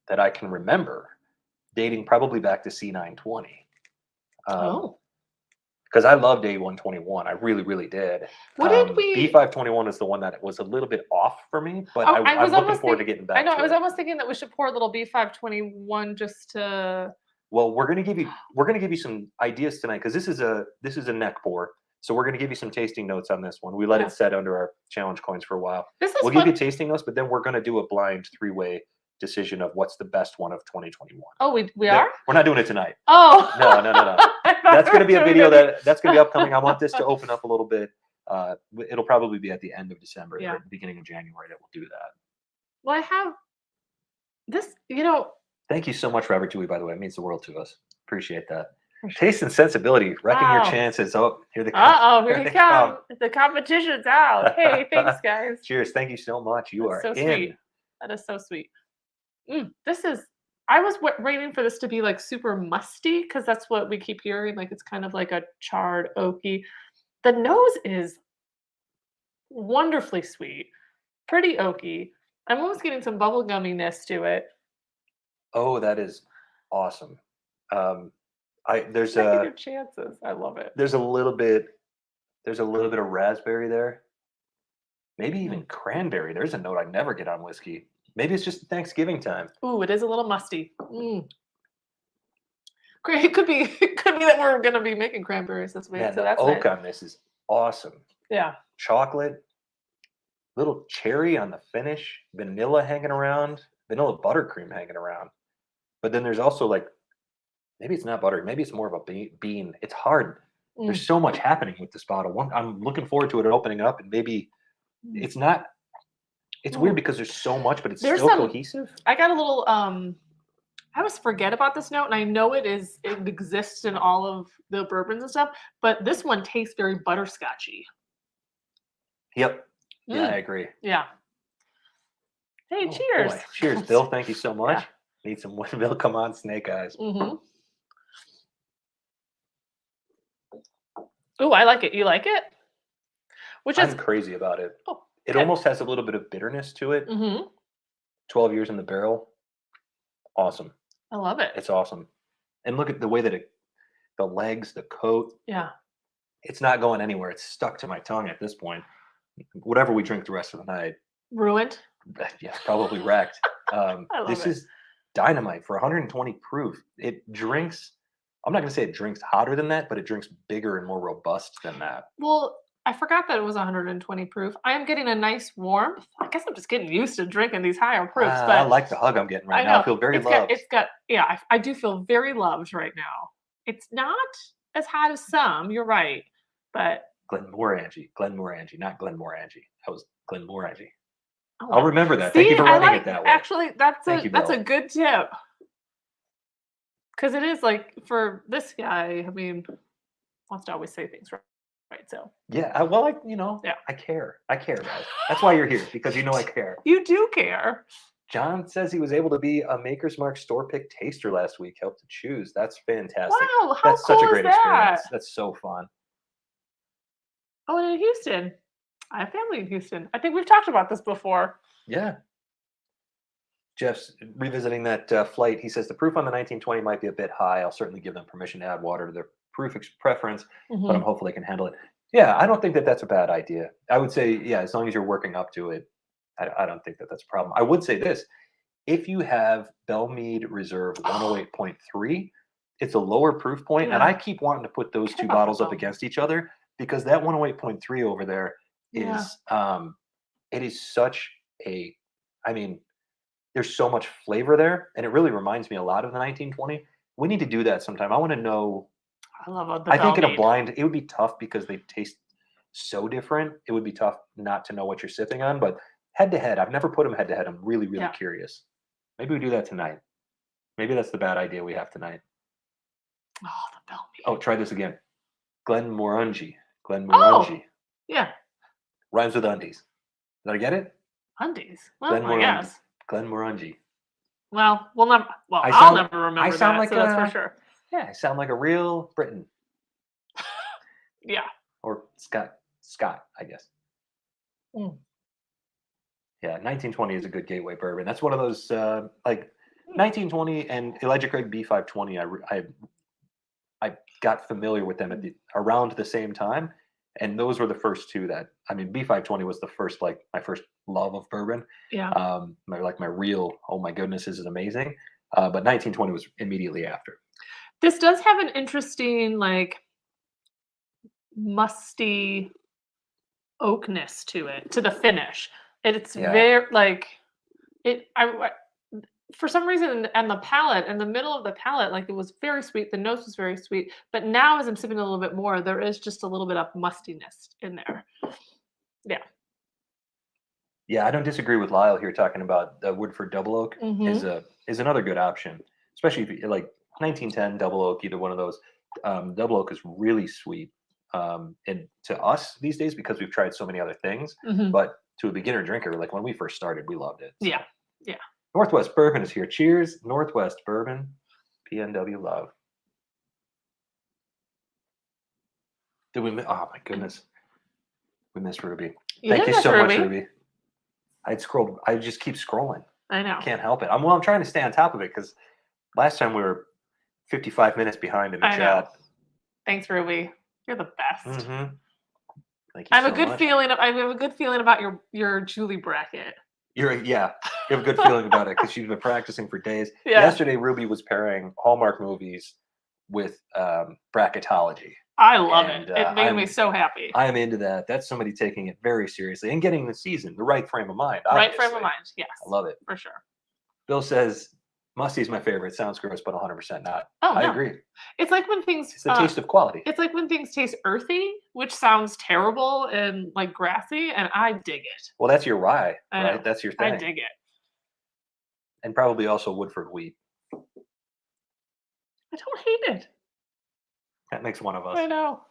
that I can remember, dating probably back to C920. Because I loved A121. I really, really did. What did we... B521 is the one that was a little bit off for me, but I'm looking forward to getting back to it. I was almost thinking that we should pour a little B521 just to... Well, we're gonna give you some ideas tonight, because this is a neck pour. So we're gonna give you some tasting notes on this one. We let it set under our challenge coins for a while. We'll give you tasting notes, but then we're gonna do a blind 3-way decision of what's the best one of 2021. Oh, we are? We're not doing it tonight. Oh. No. That's going to be a video that's going to be upcoming. I want this to open up a little bit. It'll probably be at the end of December or at the beginning of January that we'll do that. Well, I have this, Thank you so much, Robert Dewey, by the way. It means the world to us. Appreciate that. Taste and sensibility, wrecking your chances. Oh, here they come. Here they come. The competition's out. Hey, thanks, guys. Cheers. Thank you so much. You are so in. Sweet. That is so sweet. I was waiting for this to be like super musty because that's what we keep hearing. Like it's kind of like a charred, oaky. The nose is wonderfully sweet, pretty oaky. I'm almost getting some bubblegumminess to it. Oh, that is awesome. There's your chances. I love it. There's a little bit of raspberry there. Maybe even cranberry. There's a note I never get on whiskey. Maybe it's just Thanksgiving time. Ooh, it is a little musty. Great. It could be that we're gonna be making cranberries this week. Man, so the that's oak nice. on this is awesome. Yeah. Chocolate, little cherry on the finish, vanilla hanging around, vanilla buttercream hanging around. But then there's also like, maybe it's not butter, maybe it's more of a bean. It's hard. There's so much happening with this bottle. I'm looking forward to it opening up, and maybe it's not. It's weird because there's so much, but it's still cohesive. I got a little. I always forget about this note, and I know it exists in all of the bourbons and stuff. But this one tastes very butterscotchy. Yep. Yeah, I agree. Yeah. Hey, cheers! Boy. Cheers, Bill. Thank you so much. Yeah. Need some Windmill. Come on, Snake Eyes. Oh, I like it. You like it? I'm crazy about it. Oh, it almost has a little bit of bitterness to it. 12 years in the barrel. Awesome. I love it. It's awesome. And look at the way that the legs, the coat. Yeah. It's not going anywhere. It's stuck to my tongue at this point. Whatever we drink the rest of the night. Ruined? Yeah, probably wrecked. This is dynamite for 120 proof. It drinks, I'm not going to say it drinks hotter than that, but it drinks bigger and more robust than that. Well, I forgot that it was 120 proof. I am getting a nice warmth. I guess I'm just getting used to drinking these higher proofs. But I like the hug I'm getting right now. I feel very loved. I do feel very loved right now. It's not as hot as some, you're right. But Glenmorangie, not Glenmorangie. That was Glenmorangie. Oh, I'll remember that. See, thank you for running it that way. Actually, that's a good tip. Because it is like for this guy, I mean, wants to always say things right. So yeah, well, I care. I care, guys. That's why you're here, because I care. You do care. John says he was able to be a Maker's Mark store pick taster last week. Helped to choose. That's fantastic. Wow, that's cool such a great is that? experience. That's so fun. Oh, and in Houston. I have family in Houston. I think we've talked about this before. Yeah. Jeff's revisiting that flight. He says the proof on the 1920 might be a bit high. I'll certainly give them permission to add water to their proof preference, but I'm hopeful they can handle it. Yeah, I don't think that that's a bad idea. I would say, yeah, as long as you're working up to it, I don't think that that's a problem. I would say this. If you have Belmead Reserve 108.3, it's a lower proof point, and I keep wanting to put those two bottles up against each other because that 108.3 over there is, it is such a, I mean, there's so much flavor there, and it really reminds me a lot of the 1920. We need to do that sometime. I want to know. I think in a blind, it would be tough because they taste so different. It would be tough not to know what you're sipping on, but head to head, I've never put them head to head. I'm really, really curious. Maybe we do that tonight. Maybe that's the bad idea we have tonight. Oh, the Belmead. Oh, try this again. Glenmorangie. Oh, yeah. Rhymes with undies. Did I get it? Undies? Well, I guess. Glenmorangie. Well, I'll never remember that, so that's for sure. Yeah, I sound like a real Briton. Yeah. Or Scott, I guess. Yeah, 1920 is a good gateway bourbon. That's one of those, 1920 and Elijah Craig B520, I got familiar with them around the same time. And those were the first two B520 was the first, my first love of bourbon. Yeah. My real, oh my goodness, this is amazing. But 1920 was immediately after. This does have an interesting, musty oakness to it, to the finish. It's very, for some reason, and the palate, in the middle of the palate, like, it was very sweet, the nose was very sweet, but now as I'm sipping a little bit more, there is just a little bit of mustiness in there. Yeah. Yeah, I don't disagree with Lyle here talking about the Woodford Double Oak is another good option, especially if you like 1910 Double Oak, either one of those. Double Oak is really sweet. And to us these days, because we've tried so many other things, but to a beginner drinker, like when we first started, we loved it. So. Yeah. Yeah. Northwest Bourbon is here. Cheers, Northwest Bourbon. PNW love. Did we? Oh my goodness, we missed Ruby. Thank you so much, Ruby. I just keep scrolling. I know. Can't help it. I'm trying to stay on top of it because last time we were 55 minutes behind in the chat. Know. Thanks, Ruby. You're the best. Thank you. I have a good feeling. I have a good feeling about your Julie bracket. You have a good feeling about it because she's been practicing for days. Yeah. Yesterday, Ruby was pairing Hallmark movies with bracketology. I love it. It made me so happy. I am into that. That's somebody taking it very seriously and getting the season, the right frame of mind. Obviously. Right frame of mind, yes. I love it. For sure. Bill says, Musty is my favorite. Sounds gross, but 100% not. Oh, I agree. It's like when things... It's the taste of quality. It's like when things taste earthy, which sounds terrible and like grassy, and I dig it. Well, that's your rye, right? That's your thing. I dig it. And probably also Woodford wheat. I don't hate it. That makes one of us. I know.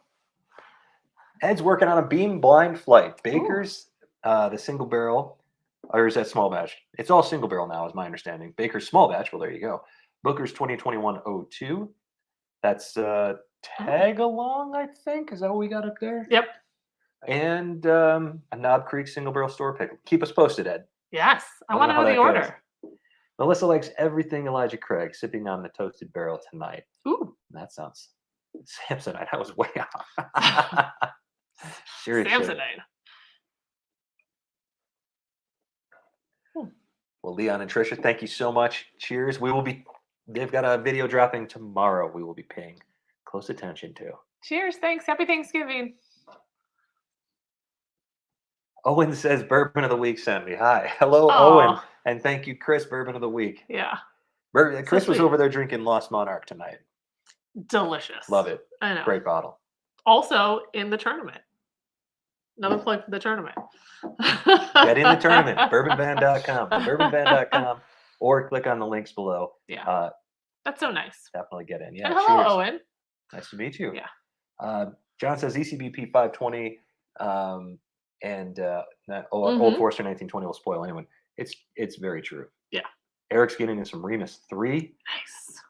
Ed's working on a beam blind flight. Baker's, the single barrel, or is that small batch? It's all single barrel now, is my understanding. Baker's small batch. Well, there you go. Booker's 2021-02. That's tag along, I think. Is that what we got up there? Yep. And a Knob Creek single barrel store pick. Keep us posted, Ed. Yes, I want to know the order. Melissa likes everything Elijah Craig, sipping on the toasted barrel tonight. Ooh, that sounds. Samsonite. That was way off. Seriously. Samsonite. Well, Leon and Trisha, thank you so much. Cheers. They've got a video dropping tomorrow. We will be paying close attention to. Cheers. Thanks. Happy Thanksgiving. Owen says Bourbon of the Week sent me. Hi. Hello, Owen. And thank you, Chris, Bourbon of the Week. Yeah. Chris was over there drinking Lost Monarch tonight. Delicious. Love it. I know. Great bottle. Also in the tournament. Another plug for the tournament. Get in the tournament. Bourbonvan.com. Bourbonvan.com. Or click on the links below. Yeah. That's so nice. Definitely get in. Yeah. And hello, cheers. Owen. Nice to meet you. Yeah. John says ECBP 520 and Old Forester 1920 will spoil anyone. It's very true. Yeah. Eric's getting into some Remus 3. Nice.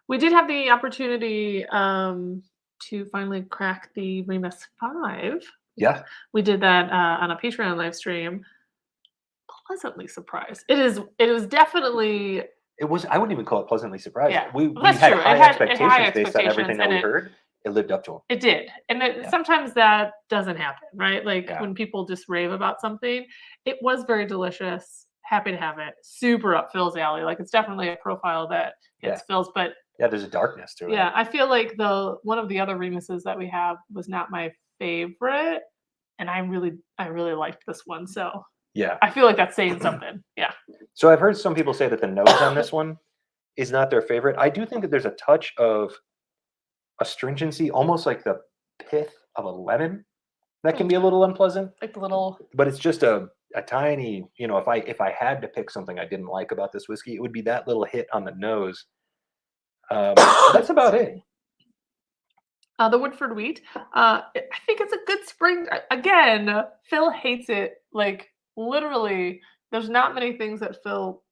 We did have the opportunity to finally crack the Remus 5. Yeah. We did that on a Patreon live stream. Pleasantly surprised. It was definitely. It was. I wouldn't even call it pleasantly surprised. Yeah, we had high expectations based on everything that we heard. It lived up to them. It did. And sometimes that doesn't happen, right? Like when people just rave about something. It was very delicious. Happy to have it. Super up Phil's alley. Like it's definitely a profile that hits Phil's, but there's a darkness to it. Yeah, I feel like one of the other Remuses that we have was not my favorite, and I really liked this one. So yeah, I feel like that's saying something. Yeah. So I've heard some people say that the nose on this one is not their favorite. I do think that there's a touch of astringency, almost like the pith of a lemon, that can be a little unpleasant. Like a little. But it's just a tiny. If I had to pick something I didn't like about this whiskey, it would be that little hit on the nose. That's about it. The Woodford wheat. I think it's a good spring. Again, Phil hates it. Like literally, there's not many things that Phil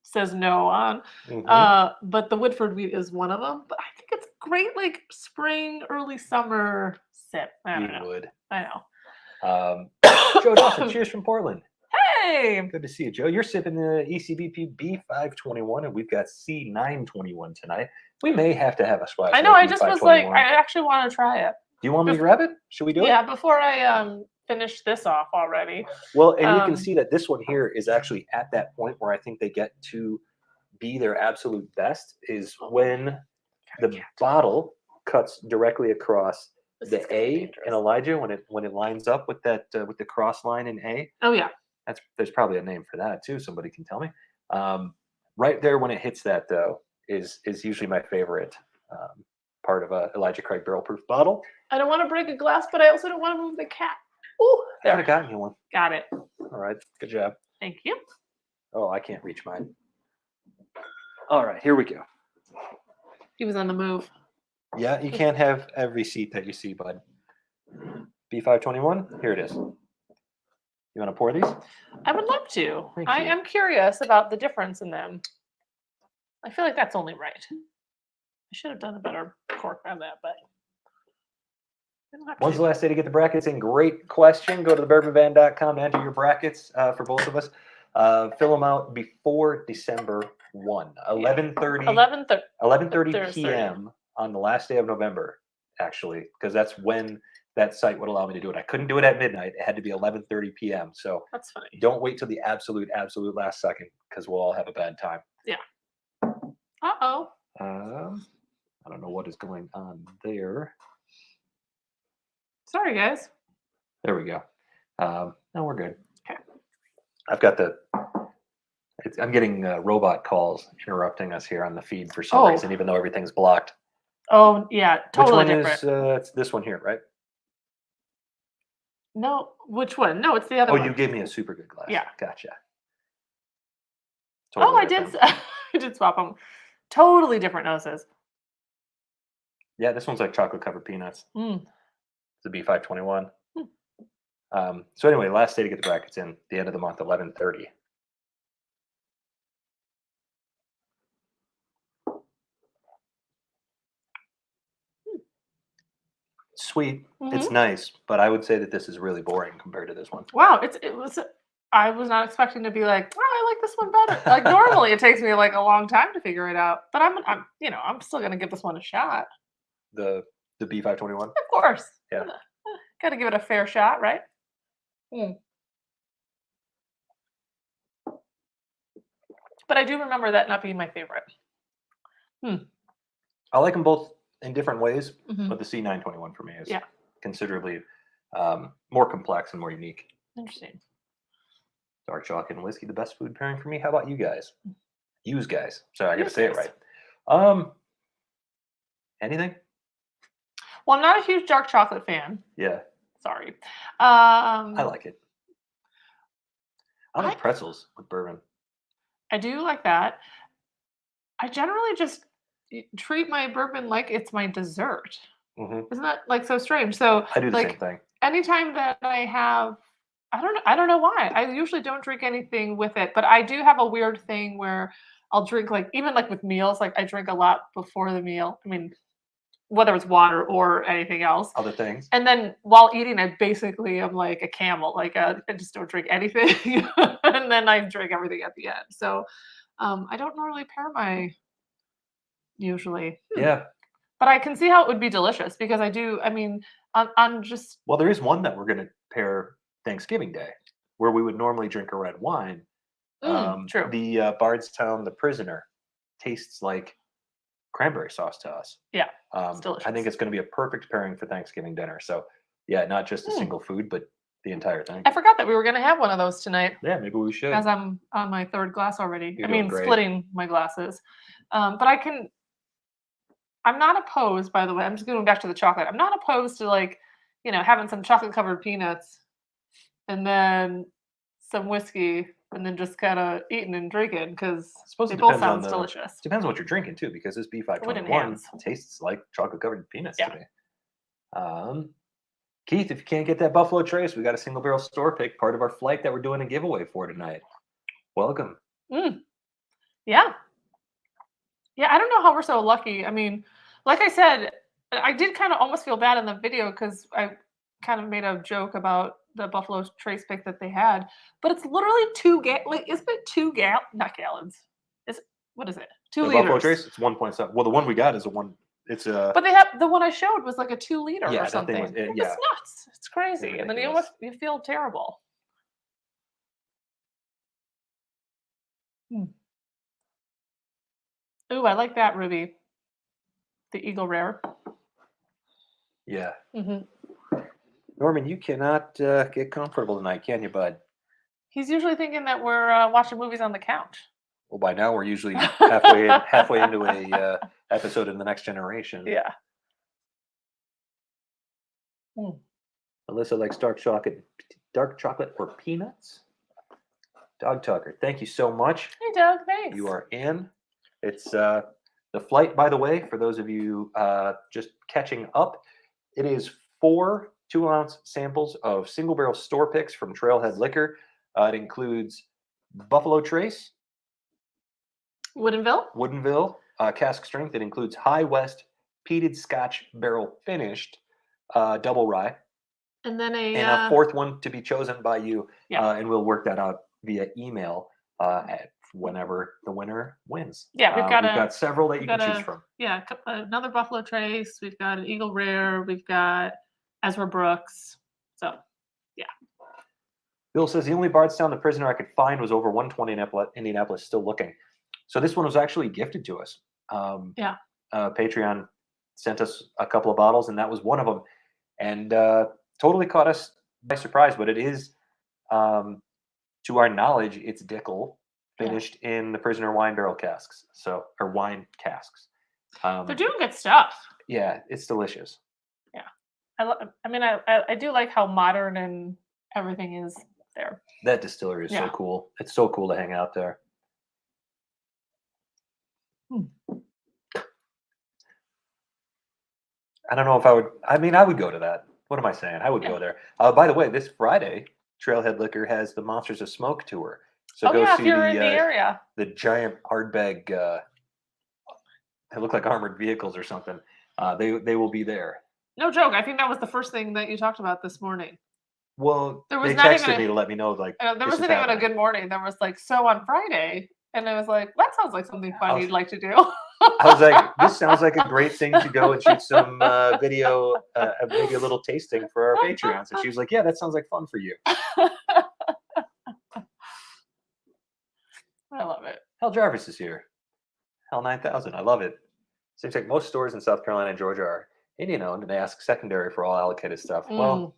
says no on. But the Woodford wheat is one of them. But I think it's great, like spring, early summer sip. I don't know. I know. Joe Dawson, cheers from Portland. Hey, good to see you, Joe. You're sipping the ECBP B521, and we've got C921 tonight. We may have to have a splash. I know. I just was like, I actually want to try it. Do you want me to grab it? Should we do it? Yeah, before I finish this off already. Well, and you can see that this one here is actually at that point where I think they get to be their absolute best is when the bottle cuts directly across the A in Elijah when it lines up with that with the cross line in A. Oh yeah. There's probably a name for that too. Somebody can tell me. Right there when it hits that though is usually my favorite part of a Elijah Craig barrel proof bottle. I don't want to break a glass, but I also don't want to move the cat. Ooh, there. I got you one. Got it. All right, good job. Thank you. Oh, I can't reach mine. All right, here we go. He was on the move. Yeah, you can't have every seat that you see, bud. B521, here it is. You want to pour these? I would love to. I am curious about the difference in them. I feel like that's only right. I should have done a better cork on that, but when's the last day to get the brackets in? Great question. Go to thebourbonvan.com to enter your brackets for both of us. Fill them out before December 1. 11:30 p.m. on the last day of November, actually, because that's when that site would allow me to do it. I couldn't do it at midnight. It had to be 11:30 p.m. So that's funny. Don't wait till the absolute last second because we'll all have a bad time. Yeah. Uh-oh. I don't know what is going on there. Sorry, guys. There we go. No, we're good. Okay. I've got I'm getting robot calls interrupting us here on the feed for some reason, even though everything's blocked. Oh, yeah. Totally different. Which one is, it's this one here, right? No, which one? No, it's the other one. Oh, you gave me a super good glass. Yeah. Gotcha. Totally I did swap them. Totally different noses. Yeah, this one's like chocolate covered peanuts. It's a B521. So anyway, last day to get the brackets in, the end of the month, 11:30. Sweet. It's nice, but I would say that this is really boring compared to this one. Wow, I was not expecting to be like, oh, I like this one better. Like normally it takes me like a long time to figure it out, but I'm still gonna give this one a shot. The B521? Of course. Yeah. Gotta give it a fair shot, right? But I do remember that not being my favorite. I like them both in different ways, but the C921 for me is considerably more complex and more unique. Interesting. Dark chocolate and whiskey, the best food pairing for me. How about you guys? Use guys. Sorry, I got to say it right. Anything? Well, I'm not a huge dark chocolate fan. Yeah. Sorry. I like it. I like pretzels with bourbon. I do like that. I generally just treat my bourbon like it's my dessert. Isn't that like so strange? So I do the same thing. Anytime that I have, I don't know why. I usually don't drink anything with it, but I do have a weird thing where I'll drink even with meals. Like I drink a lot before the meal. I mean, whether it's water or anything else. Other things. And then while eating, I basically am like a camel. Like I just don't drink anything, and then I drink everything at the end. So I don't normally pair my usually. Yeah. But I can see how it would be delicious because I do. I mean, on just. Well, there is one that we're going to pair Thanksgiving Day, where we would normally drink a red wine. True. The Bardstown, the Prisoner, tastes like cranberry sauce to us. Yeah, it's delicious. I think it's going to be a perfect pairing for Thanksgiving dinner. So, yeah, not just a single food, but the entire thing. I forgot that we were going to have one of those tonight. Yeah, maybe we should. As I'm on my third glass already. You're doing great. Splitting my glasses. But I'm not opposed, by the way. I'm just going back to the chocolate. I'm not opposed to having some chocolate covered peanuts and then some whiskey and then just kind of eating and drinking because it both sounds delicious. Depends on what you're drinking too, because this B521 tastes like chocolate covered peanuts to me. Keith, if you can't get that Buffalo Trace, we got a single barrel store pick, part of our flight that we're doing a giveaway for tonight. Welcome. Yeah. Yeah, I don't know how we're so lucky. I mean, like I said, I did kind of almost feel bad in the video because I kind of made a joke about the Buffalo Trace pick that they had, but it's literally isn't it not gallons? What is it? 2 liters. Buffalo Trace, it's 1.7. Well, the one we got is a one. It's a. But they have the one I showed was like a 2 liter or something. That thing was, It's nuts. It's crazy, and then you feel terrible. Ooh, I like that Ruby. The Eagle Rare. Yeah. Norman, you cannot get comfortable tonight, can you, bud? He's usually thinking that we're watching movies on the couch. Well, by now we're usually halfway into a episode in the Next Generation. Yeah. Alyssa likes dark chocolate or peanuts. Dog Tucker, thank you so much. Hey, Doug, thanks. You are in. It's the flight, by the way, for those of you just catching up. It is 4 2-ounce samples of single barrel store picks from Trailhead Liquor. It includes Buffalo Trace, Woodinville, cask strength. It includes High West peated Scotch barrel finished double rye. And then a fourth one to be chosen by you. Yeah. And we'll work that out via email at whenever the winner wins. Yeah, we've got several that you can choose from. Yeah, another Buffalo Trace. We've got an Eagle Rare. We've got Ezra Brooks. So, yeah. Bill says the only Bardstown the prisoner I could find was over 120 in Indianapolis, still looking. So this one was actually gifted to us. Patreon sent us a couple of bottles, and that was one of them. And totally caught us by surprise, but it is, to our knowledge, it's Dickel finished in the prisoner wine barrel casks. Or wine casks. They're doing good stuff. Yeah, it's delicious. Yeah. I do like how modern and everything is there. That distillery is so cool. It's so cool to hang out there. I don't know if I would. I would go to that. What am I saying? I would go there. By the way, this Friday, Trailhead Liquor has the Monsters of Smoke tour. So go see if you're in the area. The giant hardbag. They look like armored vehicles or something. They will be there. No joke. I think that was the first thing that you talked about this morning. Well, they texted me to let me know. Like, there wasn't even a good morning. There was like, so on Friday, and I was like, that sounds like something fun you'd like to do. I was like, this sounds like a great thing to go and shoot some video, maybe a little tasting for our Patreons. And she was like, yeah, that sounds like fun for you. I love it. Hell Jarvis is here. Hell 9000. I love it. Seems like most stores in South Carolina and Georgia are Indian owned, and they ask secondary for all allocated stuff. Well,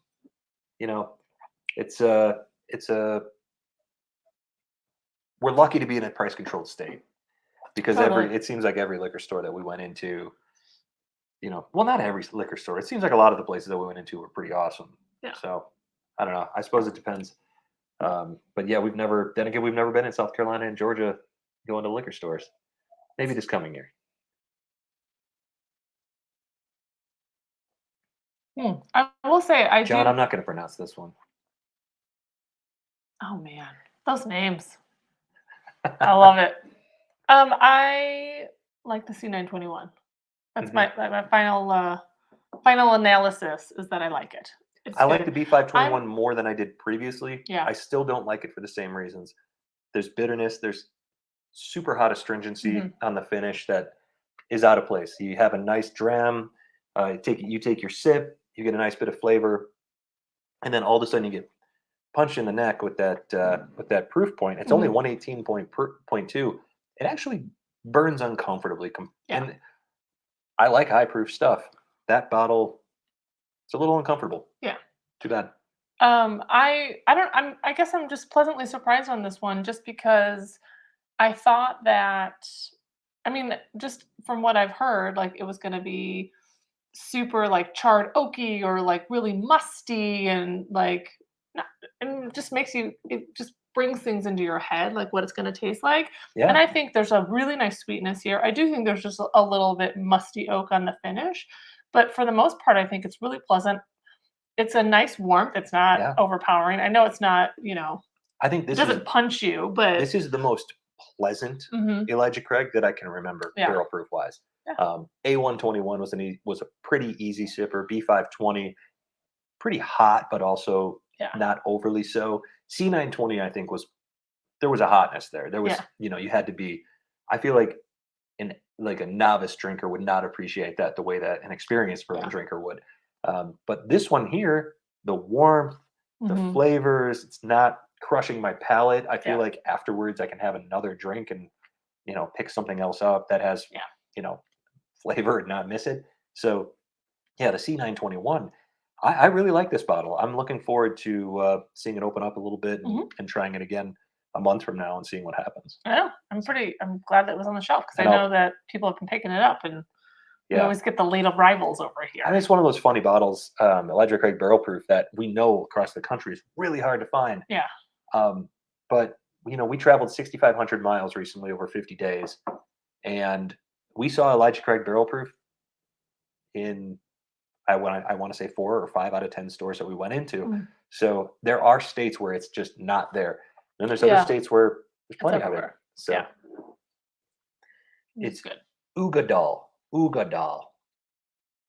it's a we're lucky to be in a price controlled state. Because it seems like every liquor store that we went into, well, not every liquor store. It seems like a lot of the places that we went into were pretty awesome. Yeah. So I don't know. I suppose it depends. But yeah, we've never been in South Carolina and Georgia going to liquor stores. Maybe this coming year. I will say, John, I'm not going to pronounce this one. Oh man, those names. I love it. I like the C921. That's my final analysis is that I like it. I like the B521 more than I did previously. Yeah. I still don't like it for the same reasons. There's bitterness. There's super hot astringency on the finish that is out of place. You have a nice dram. You take your sip. You get a nice bit of flavor, and then all of a sudden you get punched in the neck with that proof point. It's only 118.2. It actually burns uncomfortably. And I like high proof stuff. That bottle, it's a little uncomfortable. Yeah. Too bad. I guess I'm just pleasantly surprised on this one, just because I thought that, just from what I've heard, like it was going to be super like charred oaky or like really musty and like, and it just brings things into your head, like what it's going to taste like. Yeah. And I think there's a really nice sweetness here. I do think there's just a little bit musty oak on the finish, but for the most part, I think it's really pleasant. It's a nice warmth. It's not overpowering. I know it's not, I think this doesn't punch you, but this is the most pleasant Elijah Craig that I can remember, barrel proof wise. Yeah. A121 was a pretty easy sipper. B520, pretty hot, but also not overly so. C920, I think there was a hotness there. There was, you had to be. I feel like a novice drinker would not appreciate that the way that an experienced bourbon drinker would. But this one here, the warmth, the flavors, it's not crushing my palate. I feel like afterwards I can have another drink and, pick something else up that has, flavor and not miss it. So yeah, the C921, I really like this bottle. I'm looking forward to seeing it open up a little bit and trying it again a month from now and seeing what happens. I know. I'm glad that it was on the shelf because I know that people have been picking it up, and we always get the late arrivals over here. I mean, it's one of those funny bottles, Elijah Craig barrel proof, that we know across the country is really hard to find. Yeah. But we traveled 6,500 miles recently over 50 days, and we saw Elijah Craig barrel proof in I want to say 4 or 5 out of 10 stores that we went into. So there are states where it's just not there. Then there's other states where there's plenty of it. So it's good. Ugadal,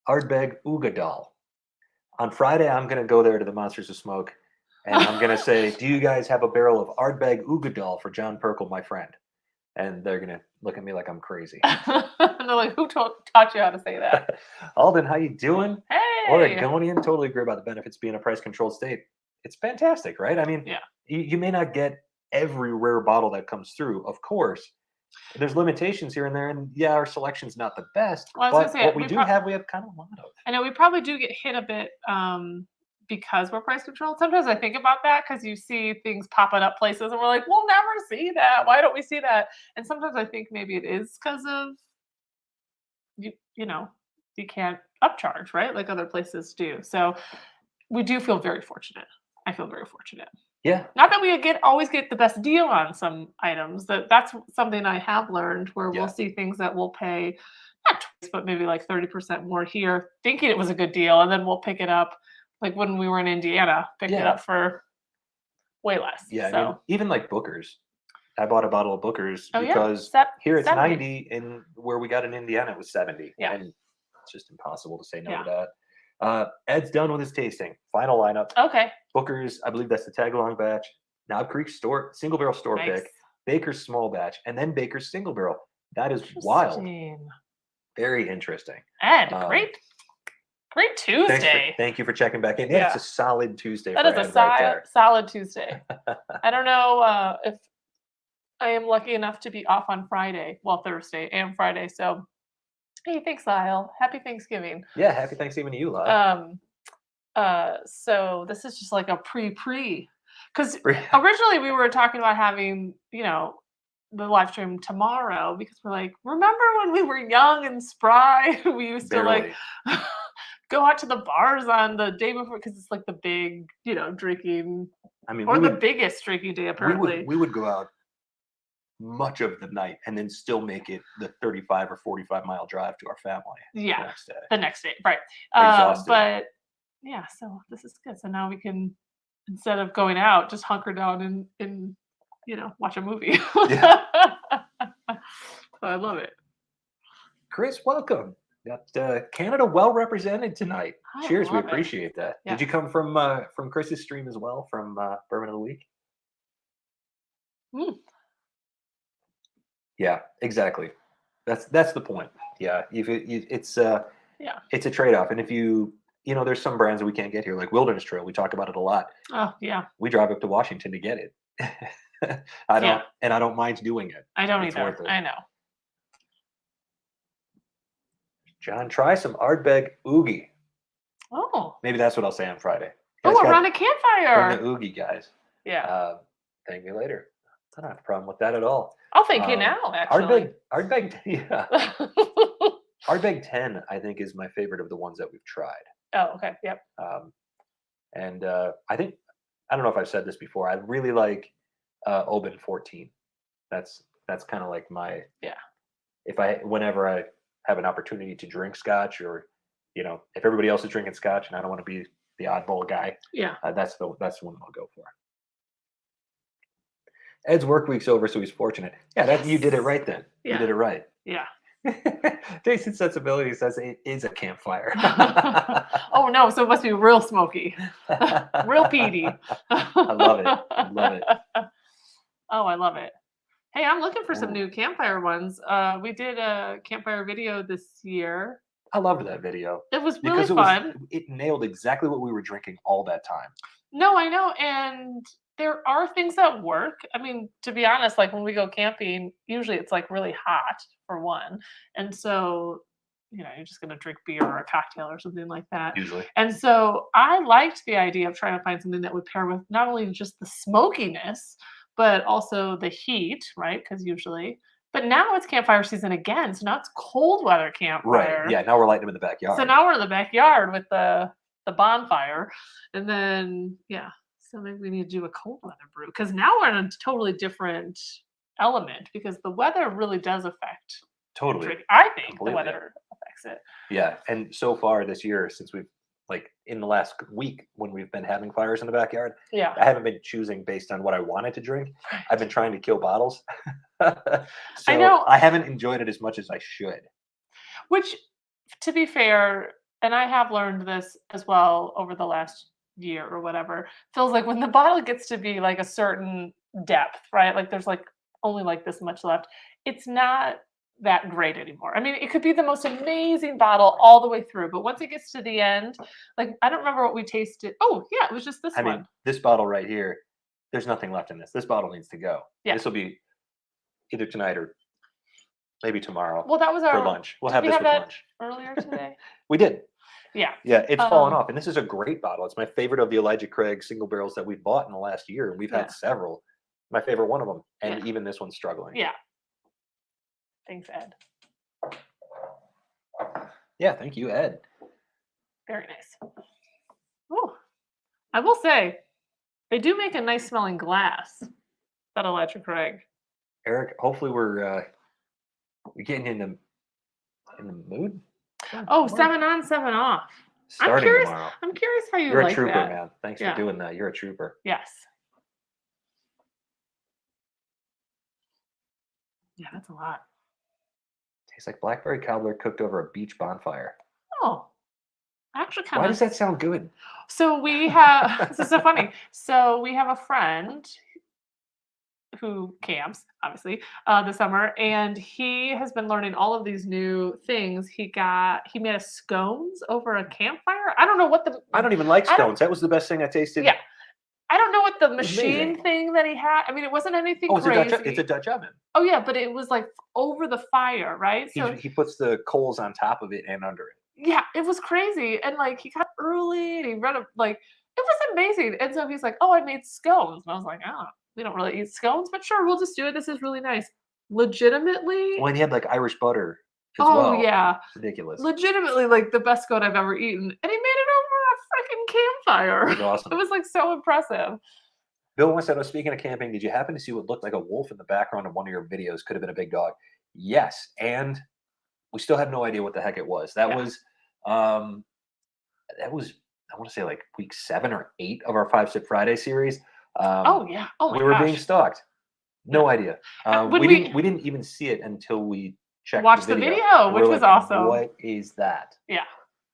Ardbeg Ugadal. On Friday, I'm going to go there to the Monsters of Smoke, and I'm going to say, do you guys have a barrel of Ardbeg Ugadal for John Perkle, my friend? And they're going to look at me like I'm crazy. And they're like, who taught you how to say that? Alden, how you doing? Hey! Oregonian, totally agree about the benefits being a price-controlled state. It's fantastic, right? I mean, you may not get every rare bottle that comes through, of course. There's limitations here and there, and our selection's not the best. But what we have kind of a lot of. I know we probably do get hit a bit because we're price controlled. Sometimes I think about that because you see things popping up places, and we're like, we'll never see that. Why don't we see that? And sometimes I think maybe it is because of you can't upcharge, right? Like other places do. So we do feel very fortunate. I feel very fortunate. Yeah. Not that we always get the best deal on some items. That's something I have learned where we'll see things that we'll pay not twice, but maybe like 30% more here, thinking it was a good deal, and then we'll pick it up. Like when we were in Indiana, picked it up for way less. Yeah. So. I mean, even like Booker's. I bought a bottle of Booker's because here it's 70. 90, and where we got in Indiana it was 70. Yeah. And it's just impossible to say no to that. Ed's done with his tasting. Final lineup. Okay. Booker's, I believe that's the tag-along batch. Knob Creek store, single barrel store pick. Baker's small batch, and then Baker's single barrel. That is wild. Very interesting. Ed, great Tuesday. Thank you for checking back in. Yeah, it's a solid Tuesday. That is a solid Tuesday. I don't know if I am lucky enough to be off on Friday. Well, Thursday and Friday. So, hey, thanks, Lyle. Happy Thanksgiving. Yeah, happy Thanksgiving to you, Lyle. So this is just like a pre. Because originally we were talking about having, the live stream tomorrow because we're like, remember when we were young and spry? We used to like go out to the bars on the day before because it's like the big, drinking. I mean, the biggest drinking day apparently. We would go out much of the night and then still make it the 35 or 45 mile drive to our family. Yeah, the next day, right? Exhausted. But yeah, so this is good. So now we can, instead of going out, just hunker down and watch a movie. Yeah. I love it. Chris, welcome. Got Canada well represented tonight. Cheers, we appreciate that. Yeah. Did you come from Chris's stream as well, from Bourbon of the Week? Yeah, exactly. That's the point. Yeah, it's a trade-off, and if there's some brands that we can't get here, like Wilderness Trail. We talk about it a lot. Oh yeah. We drive up to Washington to get it. I don't mind doing it. I don't either. I know. John, try some Ardbeg Oogie. Oh. Maybe that's what I'll say on Friday. Around a campfire. Bring the Oogie, guys. Yeah. Thank me later. I don't have a problem with that at all. I'll thank you now, actually. Ardbeg, yeah. Ardbeg 10, I think, is my favorite of the ones that we've tried. Oh, okay. Yep. And I don't know if I've said this before. I really like Oban 14. That's kind of like my whenever I have an opportunity to drink scotch, or if everybody else is drinking scotch and I don't want to be the oddball guy, that's the one I'll go for. Ed's work week's over, so he's fortunate. Yeah, you did it right then. You did it right. Yeah. Jason Sensibility says it is a campfire. Oh no, so it must be real smoky. Real peaty. I love it. Oh, I love it. Hey, I'm looking for some new campfire ones. We did a campfire video this year. I loved that video. It was really fun. It nailed exactly what we were drinking all that time. No, I know. And there are things that work. I mean, to be honest, like when we go camping, usually it's like really hot for one. And so, you're just going to drink beer or a cocktail or something like that. Usually. And so I liked the idea of trying to find something that would pair with not only just the smokiness, but also the heat, right? Because usually, but now it's campfire season again, so now it's cold weather campfire. Right. Yeah. Now we're lighting them in the backyard. So now we're in the backyard with the bonfire, and then so maybe we need to do a cold weather brew because now we're in a totally different element because the weather really does affect. Totally. Drinking. I think the weather affects it. Yeah, and so far this year, since we've in the last week when we've been having fires in the backyard, I haven't been choosing based on what I wanted to drink. I've been trying to kill bottles. So I know. I haven't enjoyed it as much as I should. Which, to be fair, and I have learned this as well over the last year or whatever, feels like when the bottle gets to be like a certain depth, right? Like there's like only like this much left. It's not that great anymore. I mean, it could be the most amazing bottle all the way through, but once it gets to the end, like I don't remember what we tasted. Oh, yeah, it was just this one. I mean, this bottle right here, there's nothing left in this. This bottle needs to go. Yeah. This will be either tonight or maybe tomorrow. Well, that was for lunch. We'll have this with lunch. Earlier today. We did. Yeah. Yeah, it's fallen off. And this is a great bottle. It's my favorite of the Elijah Craig single barrels that we've bought in the last year. And we've had several. My favorite one of them. And even this one's struggling. Yeah. Thanks, Ed. Yeah, thank you, Ed. Very nice. Oh, I will say, they do make a nice smelling glass. That Elijah Craig. Eric, hopefully we're getting in the mood. Oh, 7 on, 7 off. Starting tomorrow. I'm curious how You're like a trooper, that. man. Thanks for doing that. You're a trooper. Yes. Yeah, that's a lot. Tastes like blackberry cobbler cooked over a beach bonfire. Oh, actually kind of. Why does that sound good? So we have, this is so funny. So we have a friend who camps, obviously, this summer, and he has been learning all of these new things. He made us scones over a campfire. I don't know what I don't even like scones. That was the best thing I tasted. Yeah. I don't know what the machine thing that he had. I mean, it wasn't anything crazy. It's a Dutch oven. Oh yeah, but it was like over the fire, right? So he puts the coals on top of it and under it. Yeah, it was crazy. And like he got early and he read it was amazing. And so he's like, "Oh, I made scones." And I was like, "Oh, we don't really eat scones, but sure, we'll just do it. This is really nice." Legitimately. Well, and he had like Irish butter as well. Oh yeah. Ridiculous. Legitimately like the best scone I've ever eaten. And he made it over a freaking campfire. It was awesome. It was like so impressive. Bill once said, "Oh, speaking of camping, did you happen to see what looked like a wolf in the background of one of your videos? Could have been a big dog." Yes, and we still have no idea what the heck it was. That was I want to say like week 7 or 8 of our 5 Sip Friday series. Oh yeah. Oh my we were being stalked. No idea. We didn't even see it until we watched the video, which was awesome. What is that? Yeah.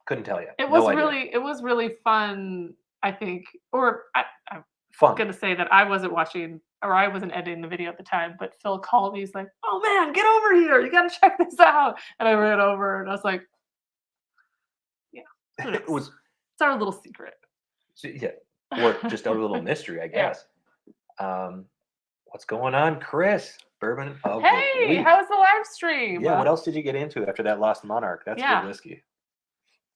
Couldn't tell you. It was really fun, I think. Or I'm going to say that I wasn't watching or I wasn't editing the video at the time, but Phil called me. He's like, "Oh man, get over here. You got to check this out." And I ran over and I was like, yeah. It's our little secret. So, yeah. Or just our little mystery, I guess. What's going on, Chris? Bourbon of the week. How's the live stream? Yeah, what else did you get into after that Lost Monarch? That's good whiskey.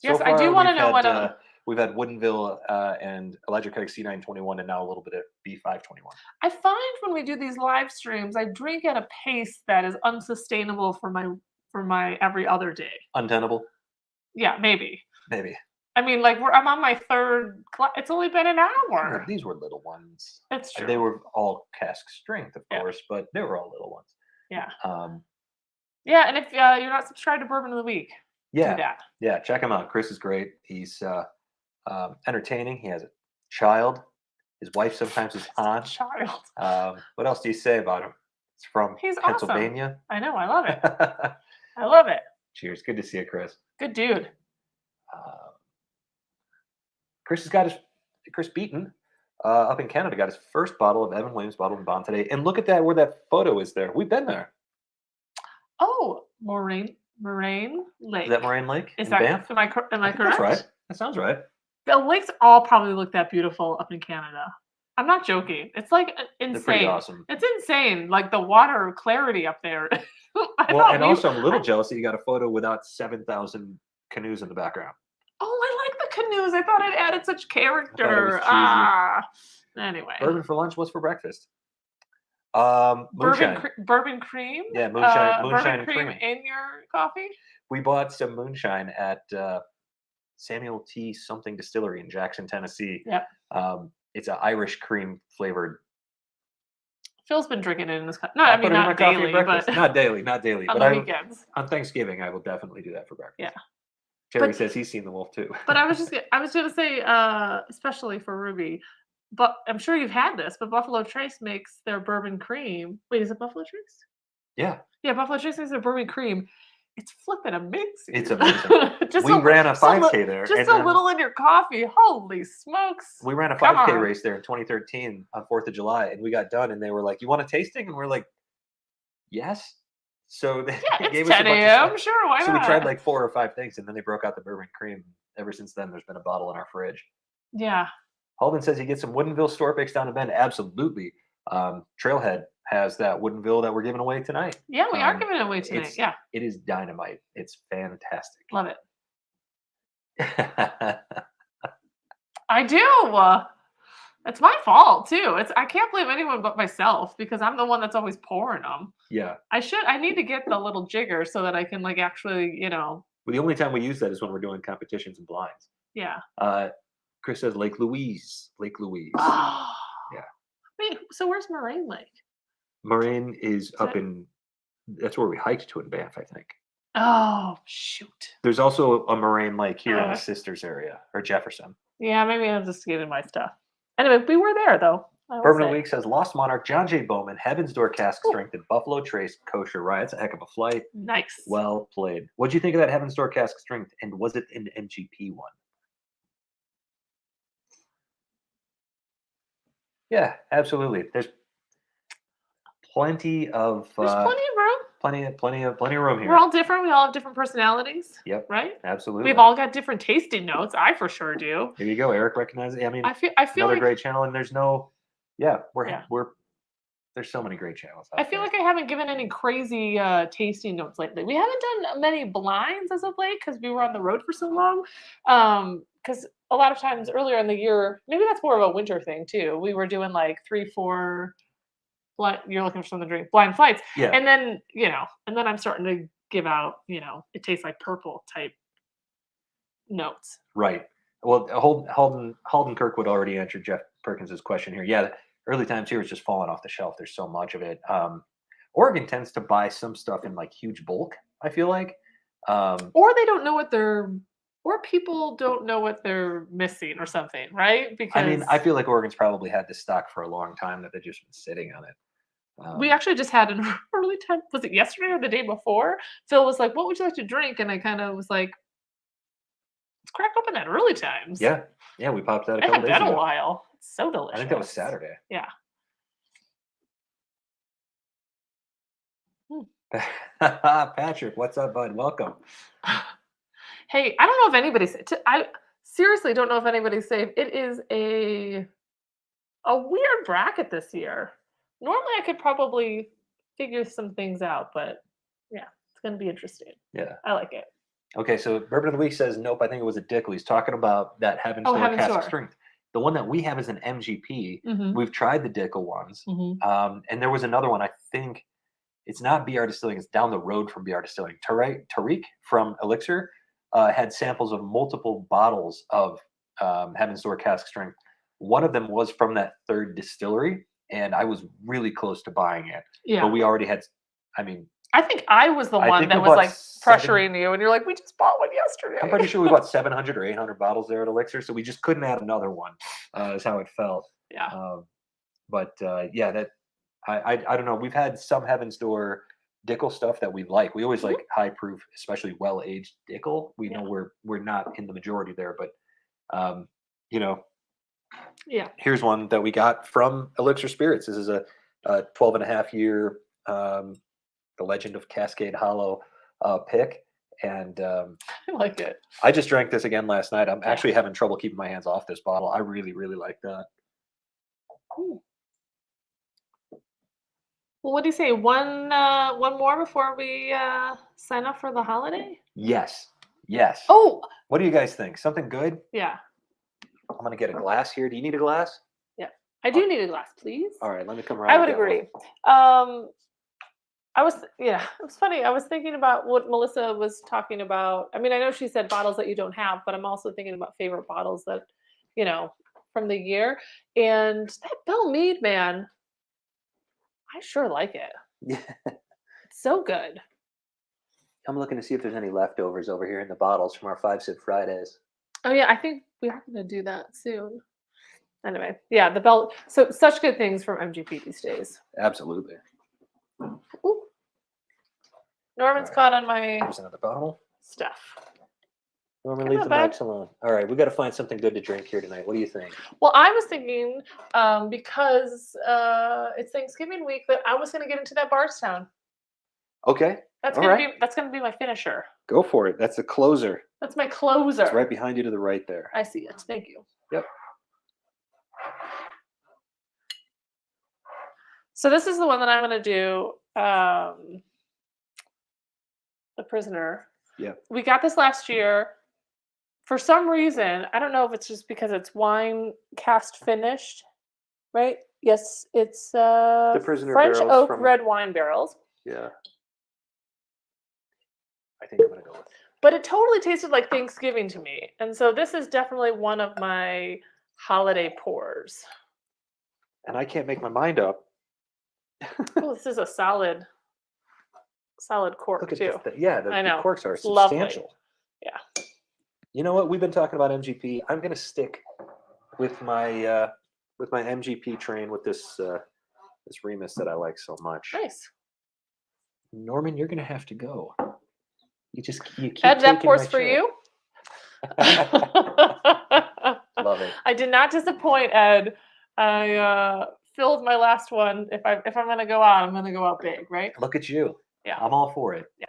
Yes, I do want to know what we've had Woodinville and Elijah Craig C921 and now a little bit of B521. I find when we do these live streams, I drink at a pace that is unsustainable for my every other day. Untenable? Yeah, maybe. Maybe. I mean, like I'm on my 3rd. It's only been an hour. These were little ones. It's true. They were all cask strength, of course, but they were all little ones. Yeah. Yeah, and if you're not subscribed to Bourbon of the Week, do that. Yeah, check him out. Chris is great. He's entertaining. He has a child. His wife sometimes is on. Child. What else do you say about him? It's from Pennsylvania. Awesome. I know. I love it. I love it. Cheers. Good to see you, Chris. Good dude. Chris Beaton up in Canada got his first bottle of Evan Williams bottled in bond today. And look at that, where that photo is there. We've been there. Oh, Moraine Lake. Is that Moraine Lake? Is that Banff? Am I correct? That's right. That sounds right. The lakes all probably look that beautiful up in Canada. I'm not joking. It's like insane. They're pretty awesome. It's insane. Like the water clarity up there. Also I'm a little jealous that you got a photo without 7,000 canoes in the background. Oh, I like the canoes. I thought it added such character. Anyway. Bourbon for lunch. What's for breakfast? Moonshine. Bourbon cream. Yeah, moonshine. Bourbon cream in your coffee. We bought some moonshine at Samuel T. something distillery in Jackson, Tennessee. Yep. It's an Irish cream flavored. Phil's been drinking it in his coffee. Not daily, but not daily. On the weekends. On Thanksgiving, I will definitely do that for breakfast. Yeah. Jerry says he's seen the wolf too. But I was going to say, especially for Ruby, but I'm sure you've had this, but Buffalo Trace makes their bourbon cream. Wait, is it Buffalo Trace? Yeah. Yeah, Buffalo Trace makes their bourbon cream. It's flipping amazing. It's amazing. We ran a 5K there. Just a little in your coffee. Holy smokes. We ran a 5K race there in 2013 on 4th of July, and we got done, and they were like, "You want a tasting?" And we're like, "Yes." So they gave us 10 a.m. Sure, why not? So we tried like 4 or 5 things, and then they broke out the bourbon cream. Ever since then, there's been a bottle in our fridge. Yeah. Holden says he gets some Woodinville store picks down in Bend. Absolutely. Trailhead has that Woodinville that we're giving away tonight. Yeah, we are giving it away tonight. Yeah. It is dynamite. It's fantastic. Love it. I do. It's my fault too. I can't blame anyone but myself because I'm the one that's always pouring them. Yeah. I need to get the little jigger so that I can like actually, Well, the only time we use that is when we're doing competitions and blinds. Yeah. Chris says Lake Louise. Oh. Yeah. Wait, so where's Moraine Lake? Moraine is up in, that's where we hiked to in Banff, I think. Oh, shoot. There's also a Moraine Lake here in the Sisters area, or Jefferson. Yeah, maybe I'm just getting my stuff. Anyway, we were there, though. Bourbon of the Week says Lost Monarch, John J. Bowman, Heaven's Door Cask Strength, and Buffalo Trace Kosher Rye. It's a heck of a flight. Nice. Well played. What'd you think of that Heaven's Door Cask Strength, and was it an MGP one? Yeah, absolutely. There's plenty of room. Plenty of room here. We're all different. We all have different personalities. Yep. Right? Absolutely. We've all got different tasting notes. I for sure do. There you go. Eric recognizes it. I mean, I feel another like, great channel, and there's no, there's so many great channels out I feel like I haven't given any crazy tasting notes lately. We haven't done many blinds as of late because we were on the road for so long. Because a lot of times earlier in the year, maybe that's more of a winter thing too. We were doing like 3-4. You're looking for something to drink, blind flights. Yeah. And then, I'm starting to give out, it tastes like purple type notes. Right. Well, Holden Kirkwood already answered Jeff Perkins's question here. Yeah, the early times here is just falling off the shelf. There's so much of it. Oregon tends to buy some stuff in like huge bulk, I feel like. Or they don't know or people don't know what they're missing or something, right? Because I mean, I feel like Oregon's probably had this stock for a long time that they've just been sitting on it. We actually just had an early time. Was it yesterday or the day before? Phil was like, "What would you like to drink?" And I kind of was like, "Let's crack open that early times." Yeah, we popped that a couple days ago. It's been a while. It's so delicious. I think that was Saturday. Yeah. Patrick, what's up, bud? Welcome. Hey, I don't know if anybody's. I seriously don't know if anybody's saved. It is a weird bracket this year. Normally, I could probably figure some things out, but yeah, it's going to be interesting. Yeah. I like it. Okay, so Bourbon of the Week says, nope, I think it was a Dickel. He's talking about that Heaven's Door Cask Strength. The one that we have is an MGP. Mm-hmm. We've tried the Dickel ones. Mm-hmm. And there was another one, I think, it's not BR Distilling, it's down the road from BR Distilling. Tariq from Elixir had samples of multiple bottles of Heaven's Door Cask Strength. One of them was from that third distillery, and I was really close to buying it. Yeah. But we already had, I think I was the one that was like pressuring you, and you're like, we just bought one yesterday. I'm pretty sure we bought 700 or 800 bottles there at Elixir, so we just couldn't add another one, is how it felt. Yeah. I don't know. We've had some Heaven's Door Dickel stuff that we like. We always like high proof, especially well-aged Dickel. We know we're not in the majority there, but yeah. Here's one that we got from Elixir Spirits. This is a 12.5-year The Legend of Cascade Hollow pick. And I like it. I just drank this again last night. I'm actually having trouble keeping my hands off this bottle. I really, really like that. Ooh. Well, what do you say? One more before we sign up for the holiday? Yes. Oh! What do you guys think? Something good? Yeah. I'm going to get a glass here. Do you need a glass? Yeah. I do need a glass, please. All right, let me come around. I would agree. It was funny. I was thinking about what Melissa was talking about. I mean, I know she said bottles that you don't have, but I'm also thinking about favorite bottles that, from the year. And that Belle Meade, man, I sure like it. Yeah. It's so good. I'm looking to see if there's any leftovers over here in the bottles from our 5-Sip Fridays. Oh, yeah, I think we are going to do that soon. Anyway, yeah, the Belle. So such good things from MGP these days. Absolutely. Ooh. Norman's caught on my Here's another bottle. Stuff. Norman, leave the mics alone. All right, we got to find something good to drink here tonight. What do you think? Well, I was thinking because it's Thanksgiving week that I was going to get into that Bardstown. Okay. That's gonna be my finisher. Go for it. That's the closer. That's my closer. It's right behind you to the right there. I see it. Thank you. Yep. So this is the one that I'm going to do. The Prisoner. Yeah. We got this last year. For some reason, I don't know if it's just because it's wine cast finished, right? Yes, it's the Prisoner French barrels oak red wine barrels. Yeah. I think I'm going to go with it. But it totally tasted like Thanksgiving to me. And so this is definitely one of my holiday pours. And I can't make my mind up. Oh, this is a solid cork too. The corks are substantial. Lovely. Yeah. You know what? We've been talking about MGP. I'm going to stick with my MGP train with this Remus that I like so much. Nice. Norman, you're going to have to go. You keep Ed, that pours for you. Love it. I did not disappoint, Ed. I filled my last one. If I'm going to go out, I'm going to go out big, right? Look at you. Yeah. I'm all for it. Yeah.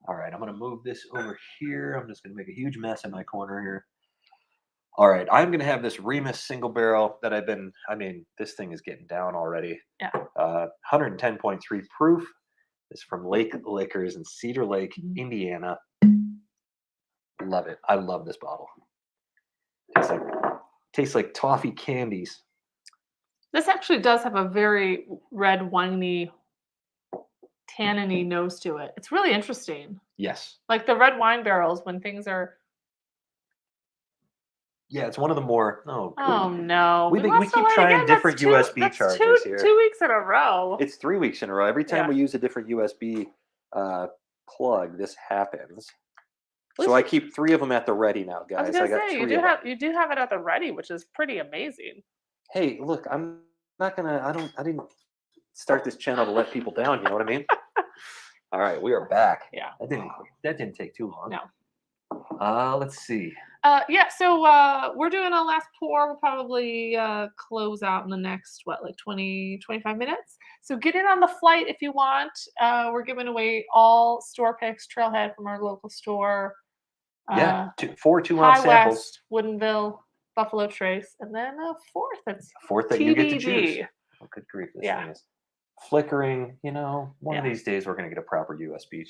All right, I'm going to move this over here. I'm just going to make a huge mess in my corner here. All right, I'm going to have this Remus single barrel that this thing is getting down already. Yeah. 110.3 proof. It's from Lake Liquors in Cedar Lake, Indiana. Love it. I love this bottle. Tastes like toffee candies. This actually does have a very red, winey, tanniny nose to it. It's really interesting. Yes. Like the red wine barrels when things are... Yeah, it's one of the more... Oh, no. We keep trying different USB chargers here. 2 weeks in a row. It's 3 weeks in a row. Every time we use a different USB plug, this happens. So I keep 3 of them at the ready now, guys. I was going to say, you do have it at the ready, which is pretty amazing. Hey, look, I didn't start this channel to let people down, you know what I mean? All right, we are back. Yeah. That didn't take too long. No. Let's see. So we're doing a last pour. We'll probably close out in the next 20, 25 minutes. So get in on the flight if you want. We're giving away all store picks, Trailhead from our local store. 4 2-ounce samples. West, Woodinville, Buffalo Trace, and then a fourth. That's fourth that you get to choose. Oh, good grief! This thing is flickering. One of these days we're going to get a proper USB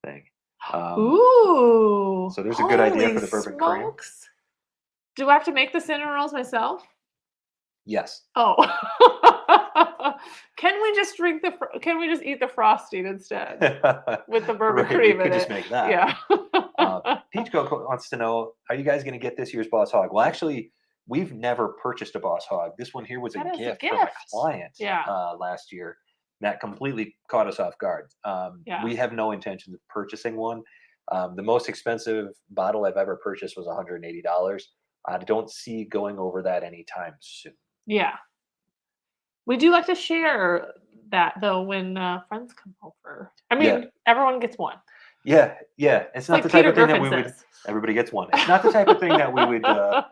thing. Ooh! So there's a good idea for the bourbon cream. Do I have to make the cinnamon rolls myself? Yes. Oh. Can we just eat the frosting instead with the bourbon cream in it? You could just make that. Yeah. Peach Coke wants to know: are you guys going to get this year's Boss Hog? Well, actually, we've never purchased a Boss Hog. This one here was a gift from a client last year. That completely caught us off guard. We have no intention of purchasing one. The most expensive bottle I've ever purchased was $180. I don't see going over that anytime soon. Yeah. We do like to share that, though, when friends come over. I mean, everyone gets one. Yeah. It's not the type of thing that we would... Everybody gets one. It's not the type of thing that we would... not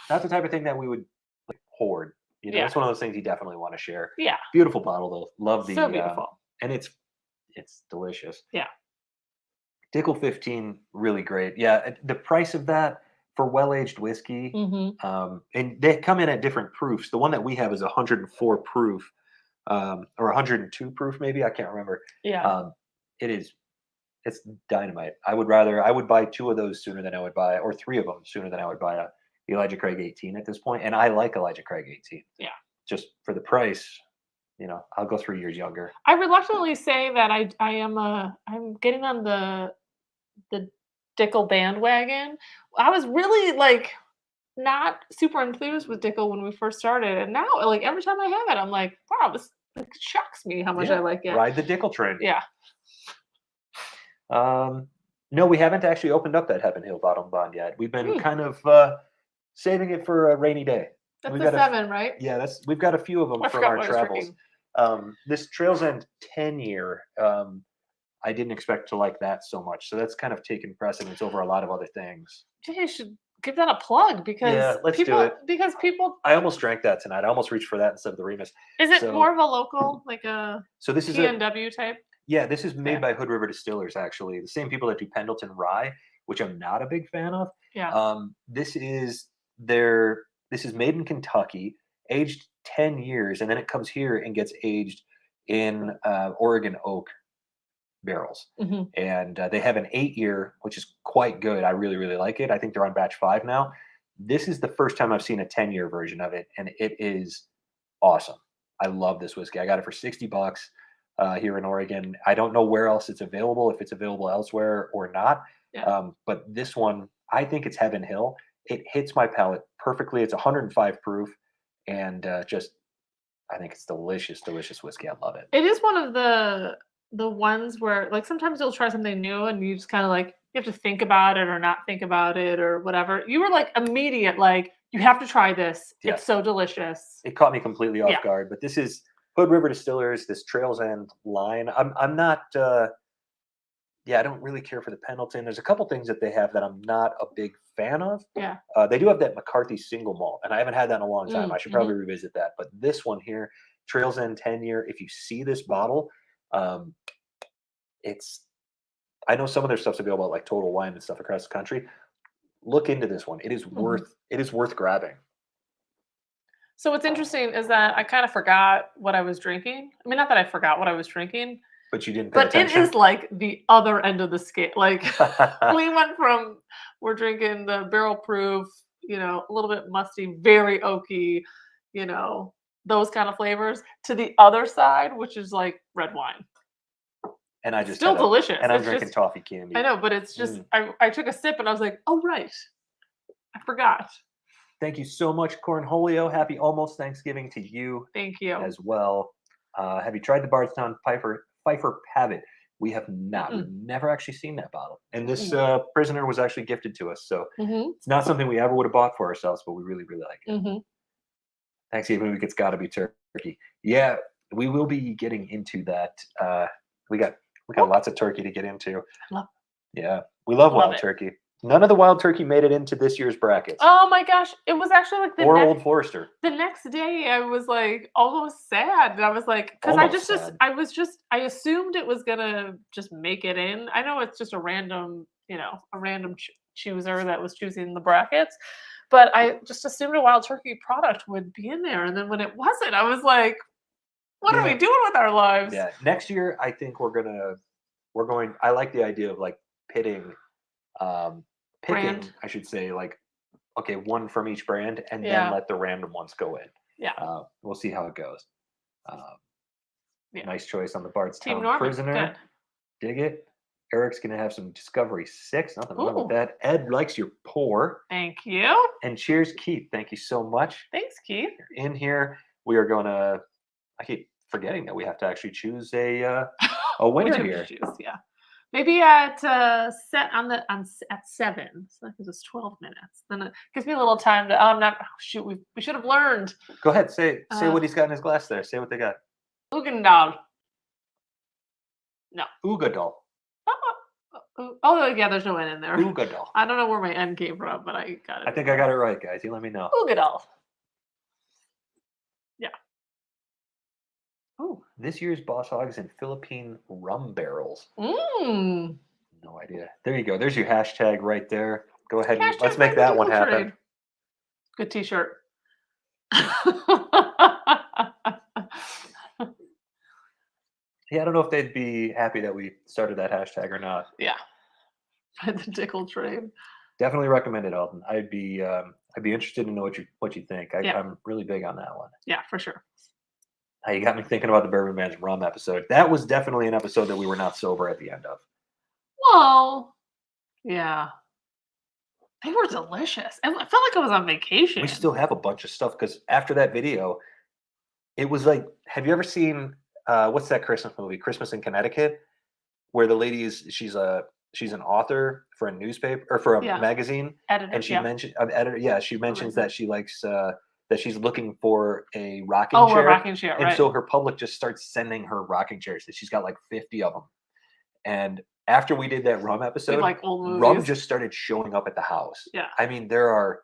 the type of thing that we would hoard. It's one of those things you definitely want to share. Yeah. Beautiful bottle, though. Love the... So beautiful. And it's delicious. Yeah. Dickel 15, really great. Yeah, the price of that for well-aged whiskey, and they come in at different proofs. The one that we have is 104 proof, or 102 proof, maybe. I can't remember. Yeah. It's dynamite. I would buy 2 of those sooner than I would buy, or 3 of them sooner than I would buy a Elijah Craig 18 at this point, and I like Elijah Craig 18. Yeah. Just for the price, you know, I'll go 3 years younger. I reluctantly say that I'm getting on the Dickel bandwagon. I was really like not super enthused with Dickel when we first started, and now like every time I have it, I'm like, wow, this it shocks me how much I like it. Ride the Dickel train. Yeah. No, we haven't actually opened up that Heaven Hill bottom bond yet. We've been kind of saving it for a rainy day. That's the 7, right? Yeah, we've got a few of them from our travels. This Trails End 10-year, I didn't expect to like that so much. So that's kind of taken precedence over a lot of other things. You should give that a plug because let's do it. Because people, I almost drank that tonight. I almost reached for that instead of the Remus. Is it more of a local, like a this is PNW type? Yeah, this is made by Hood River Distillers, actually. The same people that do Pendleton Rye, which I'm not a big fan of. Yeah. This is made in Kentucky, aged 10 years, and then it comes here and gets aged in Oregon oak barrels. Mm-hmm. And they have an 8-year, which is quite good. I really, really like it. I think they're on batch 5 now. This is the first time I've seen a 10-year version of it, and it is awesome. I love this whiskey. I got it for $60 here in Oregon. I don't know where else it's available, if it's available elsewhere or not. Yeah. But this one, I think it's Heaven Hill. It hits my palate perfectly. It's 105 proof, and I think it's delicious, delicious whiskey. I love it. It is one of the ones where, like, sometimes you'll try something new and you just kind of like, you have to think about it or not think about it or whatever. You were like immediate, like, you have to try this. Yeah. It's so delicious. It caught me completely off guard, but this is Hood River Distillers, this Trails End line. I'm not, I don't really care for the Pendleton. There's a couple things that they have that I'm not a big fan of. Yeah. They do have that McCarthy single malt, and I haven't had that in a long time. I should probably revisit that. But this one here, Trails End 10-year, if you see this bottle, I know some of their stuff's available at like Total Wine and stuff across the country. Look into this one. It is worth grabbing. So what's interesting is that I kind of forgot what I was drinking. I mean, not that I forgot what I was drinking. But you didn't pay attention. It is like the other end of the scale. Like we went from, we're drinking the barrel proof, you know, a little bit musty, very oaky, you know, those kind of flavors, to the other side, which is like red wine. And I just still delicious. And I'm drinking toffee candy. I know, but it's just I took a sip and I was like, oh right, I forgot. Thank you so much, Cornholio. Happy almost Thanksgiving to you. Thank you as well. Have you tried the Bardstown Pfeiffer Pavitt? We have not. We've never actually seen that bottle. And this prisoner was actually gifted to us, so it's not something we ever would have bought for ourselves, but we really, really like it. Thanksgiving week, it's got to be turkey. Yeah, we will be getting into that. We got lots of turkey to get into. Yeah, we love wild turkey. None of the wild turkey made it into this year's brackets. Oh my gosh, it was actually like Old Forester. The next day, I was like almost sad. And I was like, because I assumed it was gonna just make it in. I know it's just a random chooser that was choosing the brackets, but I just assumed a wild turkey product would be in there. And then when it wasn't, I was like, what are we doing with our lives? Yeah, next year I think we're going. I like the idea of like picking, brand. I should say, like, okay, one from each brand, and then let the random ones go in. Yeah, we'll see how it goes. Nice choice on the Bardstown Prisoner. Good. Dig it. Eric's gonna have some Discovery 6. Nothing wrong with that. Ed likes your pour. Thank you. And cheers, Keith. Thank you so much. Thanks, Keith. You're in here. We are gonna. I keep forgetting that we have to actually choose a winner here. Yeah. Maybe at 7, so that gives us 12 minutes. Then it gives me a little time to. We should have learned. Go ahead, say what he's got in his glass there. Say what they got. Uigeadail. No. Uigeadail. Oh yeah, there's no N in there. Uigeadail. I don't know where my N came from, but I got it. I think I got it right, guys. You let me know. Uigeadail. Yeah. Oh, this year's Boss Hog is in Philippine rum barrels. No idea. There you go. There's your hashtag right there. Go ahead and let's make that one happen. Good t-shirt. Yeah, I don't know if they'd be happy that we started that hashtag or not. Yeah. The Dickel train. Definitely recommend it, Alton. I'd be I'd be interested to know what you think. I'm really big on that one. Yeah, for sure. You got me thinking about the Bourbon Man's rum episode. That was definitely an episode that we were not sober at the end of. Well, yeah. They were delicious. I felt like I was on vacation. We still have a bunch of stuff because after that video, it was like, have you ever seen what's that Christmas movie, Christmas in Connecticut, where the lady she's an author for a newspaper or for a magazine, editor, and she mentioned editor. Yeah, she mentions that she likes that she's looking for a rocking chair. A rocking chair, and so her public just starts sending her rocking chairs. That she's got like 50 of them, and after we did that rum episode, like old movies. Rum just started showing up at the house. Yeah, I mean there are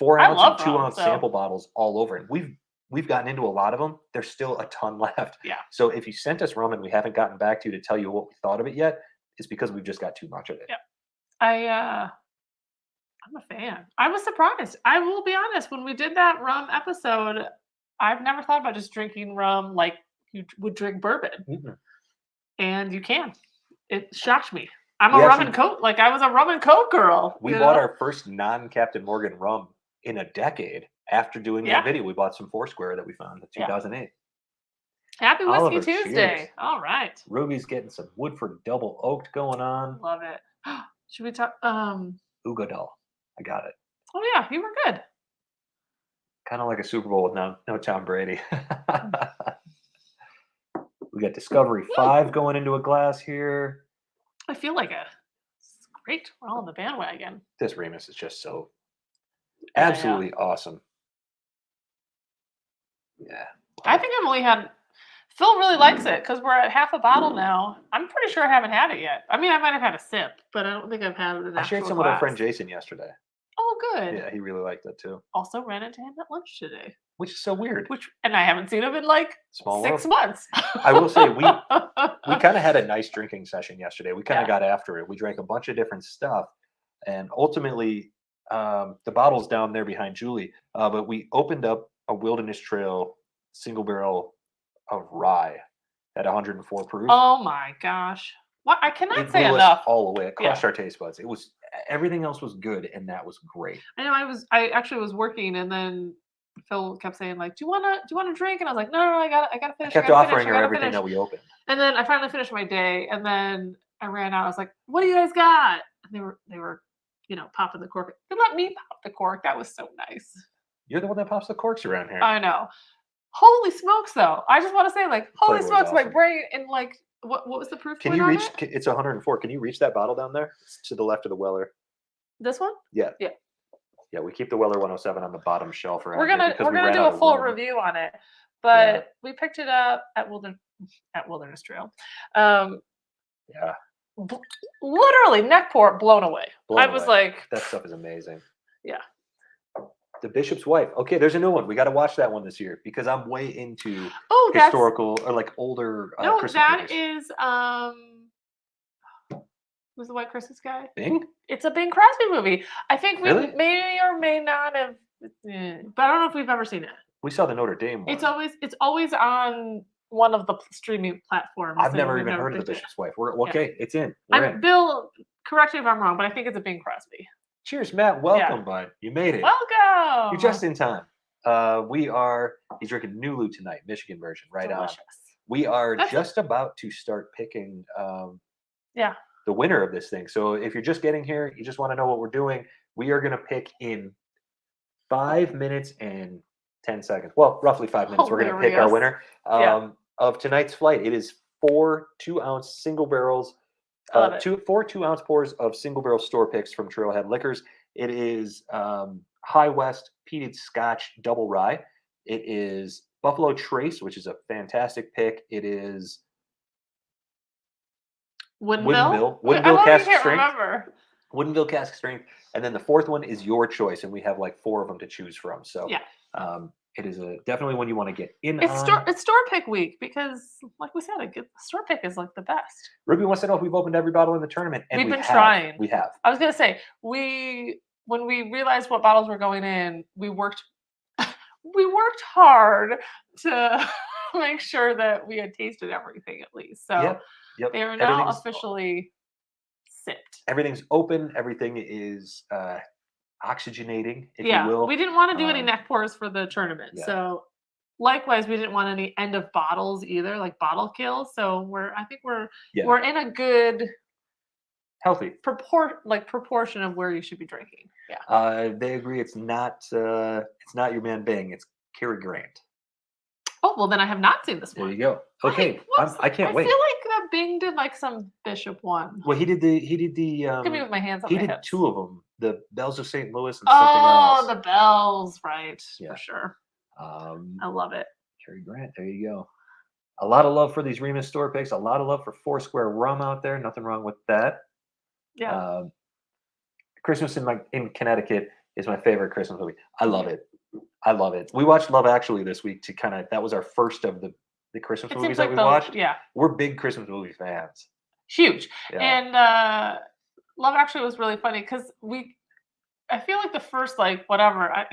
4-ounce and 2-ounce sample bottles all over, and we've gotten into a lot of them. There's still a ton left. Yeah. So if you sent us rum and we haven't gotten back to you to tell you what we thought of it yet, it's because we've just got too much of it. Yeah. I'm a fan. I was surprised. I will be honest. When we did that rum episode, I've never thought about just drinking rum like you would drink bourbon. Mm-hmm. And you can. It shocked me. I'm a rum and coke. Like I was a rum and coke girl. We bought our first non-Captain Morgan rum in a decade after doing that video. We bought some Foursquare that we found in 2008. Happy Whiskey Tuesday. Cheers. All right. Ruby's getting some Woodford double oaked going on. Love it. Should we talk? Ugadal. I got it. Oh yeah, you were good. Kind of like a Super Bowl with no Tom Brady. We got Discovery 5 going into a glass here. I feel like it's great. We're all on the bandwagon. This Remus is just so absolutely awesome. Yeah. I think I've only had. Phil really likes it because we're at half a bottle now. I'm pretty sure I haven't had it yet. I mean, I might have had a sip, but I don't think I've had it. I shared some with our friend Jason yesterday. Oh, good. Yeah, he really liked that too. Also ran into him at lunch today. Which is so weird. And I haven't seen him in like 6 months. I will say we kind of had a nice drinking session yesterday. We kind of got after it. We drank a bunch of different stuff, and ultimately, the bottle's down there behind Julie. But we opened up a Wilderness Trail single barrel of rye at 104 proof. Oh my gosh! What I cannot say enough. All the way, it crushed our taste buds. It was everything else was good, and that was great. I know. I actually was working, and then Phil kept saying like, "Do you want to drink?" And I was like, "No, I gotta finish." I kept offering her everything that we opened. And then I finally finished my day, and then I ran out. I was like, "What do you guys got?" And they were, popping the cork. They let me pop the cork. That was so nice. You're the one that pops the corks around here. I know. Holy smokes, though! I just want to say, like, holy smokes, awesome. My brain and like, what was the proof? Can you reach? It's 104. Can you reach that bottle down there? It's to the left of the Weller. This one? Yeah. Yeah. Yeah, we keep the Weller 107 on the bottom shelf. We're gonna do a full review on it, but we picked it up at Wilderness Trail. Yeah. Literally neck port, blown away. I was like, that stuff is amazing. Yeah. The Bishop's Wife. Okay, there's a new one. We got to watch that one this year because I'm way into historical or like older. No, that is who's the White Christmas guy? Bing. It's a Bing Crosby movie. I think we may or may not have, but I don't know if we've ever seen it. We saw the Notre Dame one. It's always on one of the streaming platforms. I've never even heard of the Bishop's Wife. Okay, it's in. Bill, correct me if I'm wrong, but I think it's a Bing Crosby. Cheers, Matt. Welcome, bud. You made it. Welcome. You're just in time. He's drinking Nulu tonight, Michigan version, right? Delicious. We are just about to start picking the winner of this thing. So if you're just getting here, you just want to know what we're doing, we are going to pick in 5 minutes and 10 seconds. Well, roughly 5 minutes. We're going to pick our winner of tonight's flight. It is 4 2-ounce single barrels. 4 2-ounce pours of single barrel store picks from Trailhead Liquors. It is High West peated Scotch double rye. It is Buffalo Trace, which is a fantastic pick. It is Woodinville cask strength. Remember. Woodinville cask strength, and then the fourth one is your choice, and we have like 4 of them to choose from. So it is definitely one you want to get in. It's store pick week because, like we said, store pick is like the best. Ruby wants to know if we've opened every bottle in the tournament, and we've been trying. We have. I was gonna say when we realized what bottles were going in, we worked hard to make sure that we had tasted everything at least. So they are now officially sipped. Everything's open. Everything is oxygenating, if you will. We didn't want to do any neck pours for the tournament. So likewise, we didn't want any end of bottles either, like bottle kills. So I think we're in a good healthy proportion of where you should be drinking. They agree it's not your man Bing, it's Cary Grant. Oh, well, then I have not seen this one. There you go. Okay, I can't wait. I feel like that Bing did like some Bishop one. Well, he did the. Give me with my hands on my hips. He did two of them. The Bells of St. Louis and something else. Oh, the Bells, right? For sure. I love it. Cary Grant. There you go. A lot of love for these Remus store picks. A lot of love for Foursquare rum out there. Nothing wrong with that. Yeah. Christmas in Connecticut is my favorite Christmas movie. I love it. We watched Love Actually this week to that was our first of the Christmas movies that we watched. Yeah. We're big Christmas movie fans. Huge. Yeah. And Love Actually was really funny because I feel like the first I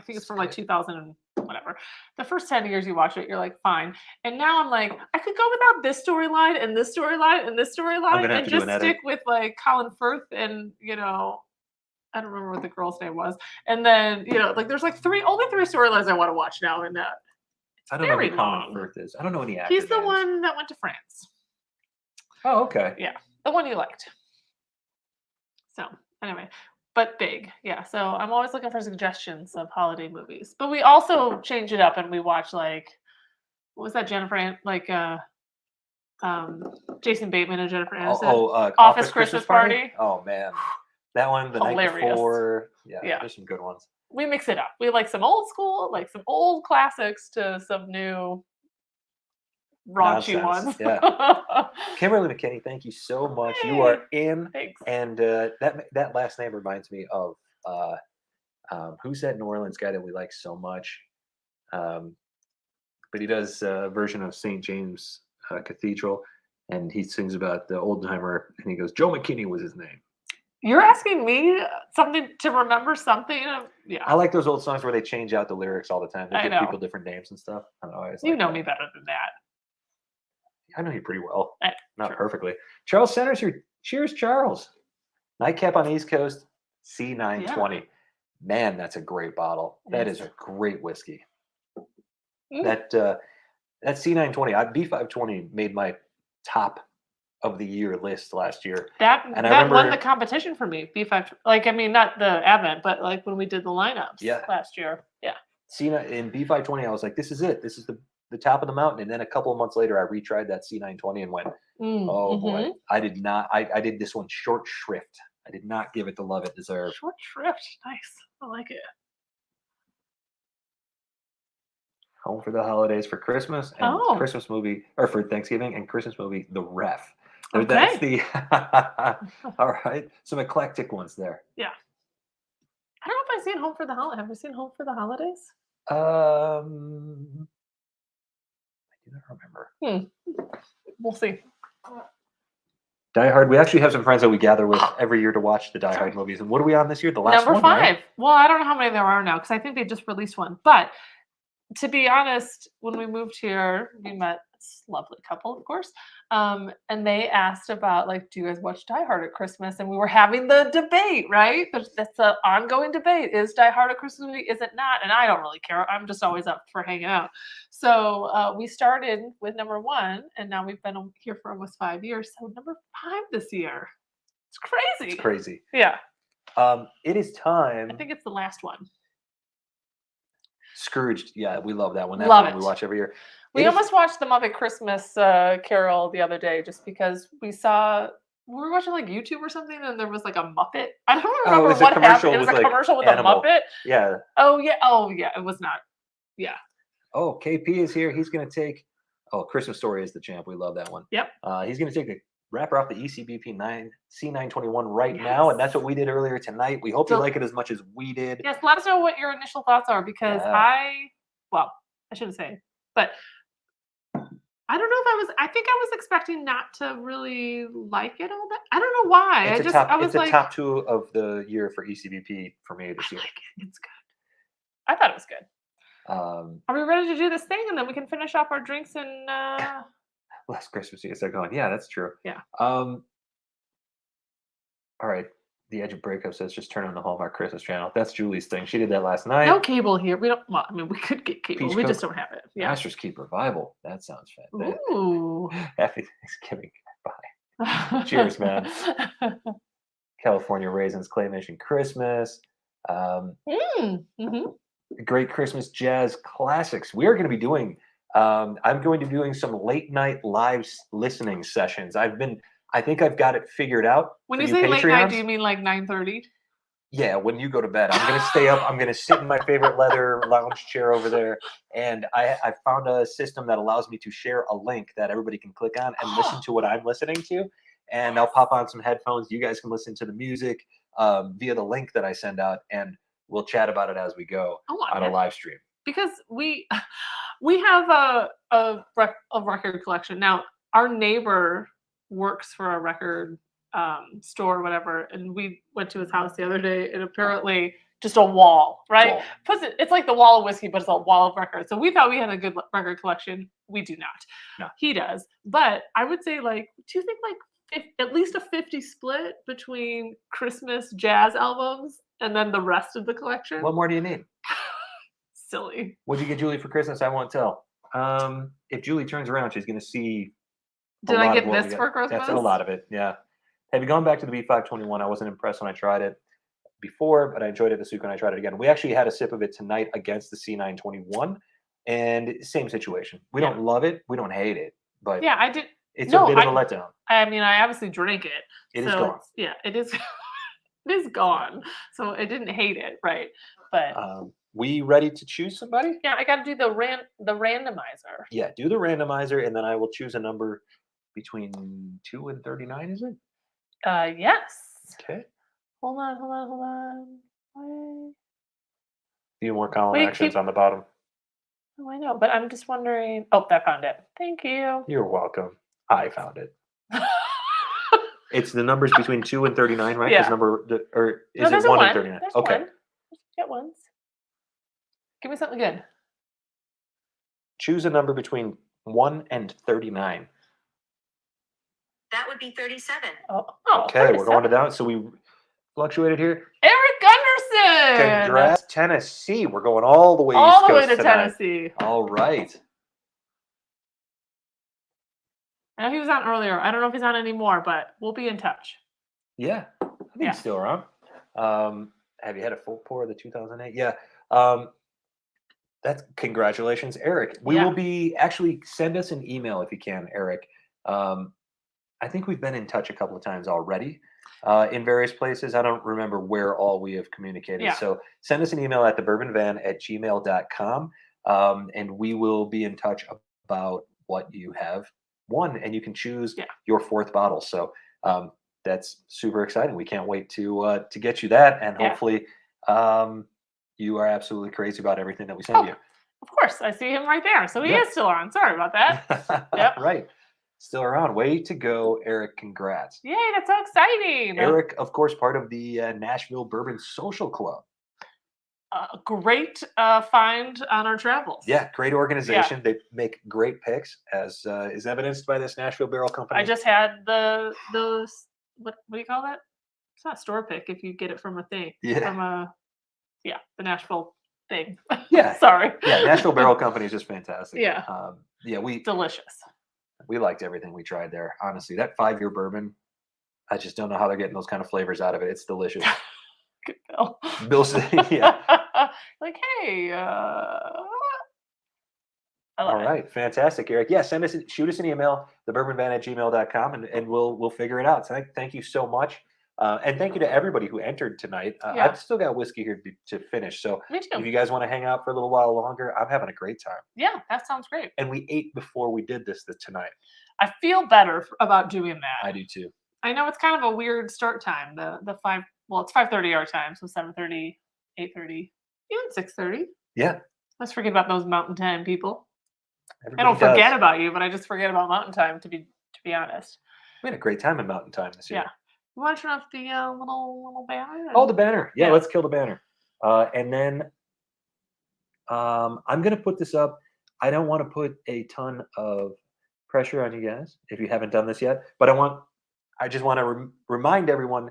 think it's from 2000 and whatever. The first 10 years you watch it, you're like, fine. And now I'm like, I could go without this storyline and this storyline and this storyline and just stick with Colin Firth and I don't remember what the girl's name was. And then, there's only three storylines I want to watch now in that. I don't know who Colin Firth is. I don't know any actors. He's the one that went to France. Oh, okay. Yeah. The one you liked. So, anyway. But big. Yeah. So, I'm always looking for suggestions of holiday movies. But we also change it up and we watch what was that Jennifer Jason Bateman and Jennifer Aniston? Office Christmas Party. Oh, man. That one, the night before. Yeah, there's some good ones. We mix it up. We like some old school, some old classics to some new raunchy ones. Yeah. Kimberly McKinney, thank you so much. Hey, you are in. Thanks. And that last name reminds me of who's that New Orleans guy that we like so much? But he does a version of St. James Cathedral, and he sings about the old timer, and he goes, Joe McKinney was his name. You're asking me something to remember something? Yeah. I like those old songs where they change out the lyrics all the time. They give people different names and stuff. I don't know. You know me better than that. I know you pretty well. Not perfectly. Charles Centers here. Cheers, Charles. Nightcap on the East Coast, C920. Yeah. Man, that's a great bottle. That is a great whiskey. That C920, B520 made my top of the year list last year. That won the competition for me. B5, not the Advent, but when we did the lineups last year. Yeah. In B520, I was like, this is it. This is the top of the mountain. And then a couple of months later, I retried that C920 and went, boy, I did not. I did this one short shrift. I did not give it the love it deserved. Short shrift. Nice. I like it. Home for the Holidays for Christmas and Christmas movie, or for Thanksgiving and Christmas movie, The Ref. Okay. That's the all right. Some eclectic ones there. Yeah. I don't know if I've seen Home for the Holidays. Have you seen Home for the Holidays? I do not remember. We'll see. Die Hard. We actually have some friends that we gather with every year to watch the Die Hard movies. And what are we on this year? The last Number one, 5. Right? Well, I don't know how many there are now because I think they just released one. But to be honest, when we moved here, we met this lovely couple, of course. And they asked about, do you guys watch Die Hard at Christmas? And we were having the debate, right? That's an ongoing debate. Is Die Hard a Christmas movie? Is it not? And I don't really care. I'm just always up for hanging out. So we started with number 1, and now we've been here for almost 5 years. So number 5 this year. It's crazy. It's crazy. Yeah. It is time. I think it's the last one. Scrooged. Yeah, we love that one. That's one we watch every year. We almost watched the Muppet Christmas Carol the other day just because we were watching YouTube or something and there was a Muppet. I don't remember what happened. It was a commercial with animal. A Muppet. Yeah. Oh yeah. It was not. Yeah. Oh, KP is here. He's going to take. Oh, Christmas Story is the champ. We love that one. Yep. He's going to take the wrapper off the ECBP C921 right now, and that's what we did earlier tonight. We hope you like it as much as we did. Yes, let us know what your initial thoughts are because I shouldn't say, but I don't know if I think I was expecting not to really like it all that. I don't know why. It's a top 2 of the year for ECBP for me this year. I like it. It's good. I thought it was good. Are we ready to do this thing and then we can finish off our drinks and last Christmas you start going, yeah, that's true. Yeah. All right. The Edge of Breakup says just turn on the Hallmark Christmas channel. That's Julie's thing. She did that last night. No cable here. We don't. Well, I mean, we could get cable. Peach we Coke. just don't have it. Yeah. Master's Keep Revival. That sounds fantastic. Ooh. Happy Thanksgiving. Bye. Cheers, man. California Raisins Claymation Christmas. Great Christmas jazz classics. We are going to be doing. I'm going to be doing some late night live listening sessions. I think I've got it figured out. When you say late night, do you mean like 9:30? Yeah, when you go to bed. I'm going to stay up. I'm going to sit in my favorite leather lounge chair over there. And I found a system that allows me to share a link that everybody can click on and listen to what I'm listening to. And I'll pop on some headphones. You guys can listen to the music via the link that I send out. And we'll chat about it as we go on a live stream. Because we have a record collection. Now, our neighbor works for a record store or whatever, and we went to his house the other day, and apparently just a wall, right? It's like the wall of whiskey, but it's a wall of records. So we thought we had a good record collection. We do not. No. He does. But I would say, like, do you think like at least a 50 split between Christmas jazz albums and then the rest of the collection? What more do you need? Silly. What'd you get Julie for Christmas? I won't tell. If Julie turns around, she's going to see. Did I get this for Christmas? That's a lot of it. Yeah. Have you gone back to the B521? I wasn't impressed when I tried it before, but I enjoyed it this week when I tried it again. We actually had a sip of it tonight against the C921, and same situation. We don't love it. We don't hate it. But yeah, I did. It's a bit of a letdown. I mean, I obviously drank it. It is gone. Yeah, it is. It is gone. So I didn't hate it, right? But we ready to choose somebody? Yeah, I got to do the randomizer. Yeah, do the randomizer, and then I will choose a number between 2 and 39. Is it? Yes. Okay. Hold on. A few more column actions on the bottom. Oh, I know, but I'm just wondering. Oh, I found it. Thank you. You're welcome. I found it. It's the numbers between 2 and 39, right? Yeah. Or is it 1 and 39? There's okay. One. Get ones. Give me something good. Choose a number between 1 and 39. That would be 37. Oh, okay, 37. We're going to that. So we fluctuated here. Eric Gunderson. Congrats, Tennessee. We're going all the way all the way to tonight. Tennessee. All right. I know he was on earlier. I don't know if he's on anymore, but we'll be in touch. Yeah, I think he's still around. Have you had a full pour of the 2008? Yeah. That's congratulations, Eric. We will be actually send us an email if you can, Eric. I think we've been in touch a couple of times already in various places. I don't remember where all we have communicated. Yeah. So send us an email at thebourbonvan@gmail.com, and we will be in touch about what you have won, and you can choose your 4th bottle. So that's super exciting. We can't wait to get you that, and hopefully you are absolutely crazy about everything that we send you. Of course, I see him right there. So he is still on. Sorry about that. Yep. Right. Still around. Way to go, Eric. Congrats. Yay, that's so exciting. Eric, of course, part of the Nashville Bourbon Social Club. Great find on our travels. Yeah, great organization. They make great picks, as is evidenced by this Nashville Barrel Company. I just had those, what do you call that? It's not store pick if you get it from a thing. Yeah. From the Nashville thing. Yeah. Sorry. Yeah, Nashville Barrel Company is just fantastic. Yeah. Delicious. We liked everything we tried there. Honestly, that 5-year bourbon, I just don't know how they're getting those kind of flavors out of it. It's delicious. Good Bill. Bill said, yeah. Like, hey, all right, fantastic, Eric. Yeah, shoot us an email, thebourbonvan@gmail.com, and we'll figure it out. So thank you so much. And thank you to everybody who entered tonight. I've still got whiskey here to finish. So me too. If you guys want to hang out for a little while longer, I'm having a great time. Yeah, that sounds great. And we ate before we did this tonight. I feel better about doing that. I do too. I know it's kind of a weird start time. The 5, well, it's 5:30 our time, so 7:30, 8:30, even 6:30. Yeah. Let's forget about those Mountain Time people. Everybody I don't forget about you, but I just forget about Mountain Time. To be honest, we had a great time in Mountain Time this year. Yeah. You want to turn off the little banner? Oh, the banner. Yeah, let's kill the banner. And then I'm going to put this up. I don't want to put a ton of pressure on you guys if you haven't done this yet, but I just want to remind everyone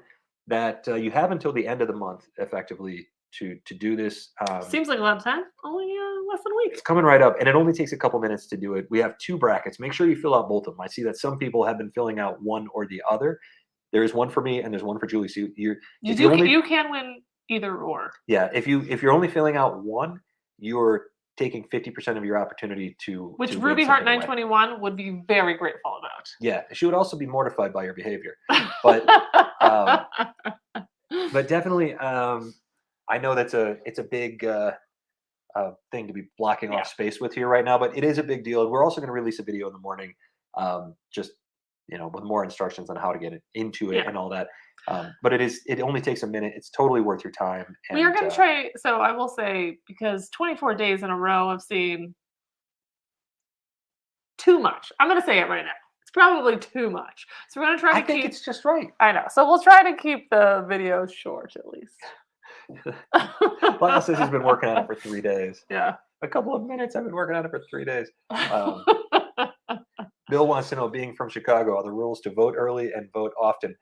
that you have until the end of the month, effectively, to do this. Seems like a lot of time. Only less than a week. It's coming right up, and it only takes a couple minutes to do it. We have 2 brackets. Make sure you fill out both of them. I see that some people have been filling out one or the other. There is one for me, and there's one for Julie. So you can win either or. Yeah, if you're only filling out one, you're taking 50% of your opportunity to which Ruby Heart 921 would be very grateful about. Yeah, she would also be mortified by your behavior, but but definitely, I know it's a big thing to be blocking off space with here right now, but it is a big deal. And we're also going to release a video in the morning, just with more instructions on how to get it into it and all that. But it only takes a minute. It's totally worth your time. And, we are going to try. So I will say, because 24 days in a row, I've seen too much. I'm going to say it right now. It's probably too much. So we're going to try to keep. I think it's just right. I know. So we'll try to keep the videos short at least. Lyle says he's been working on it for 3 days. Yeah. A couple of minutes. I've been working on it for 3 days. Bill wants to know, being from Chicago, are the rules to vote early and vote often?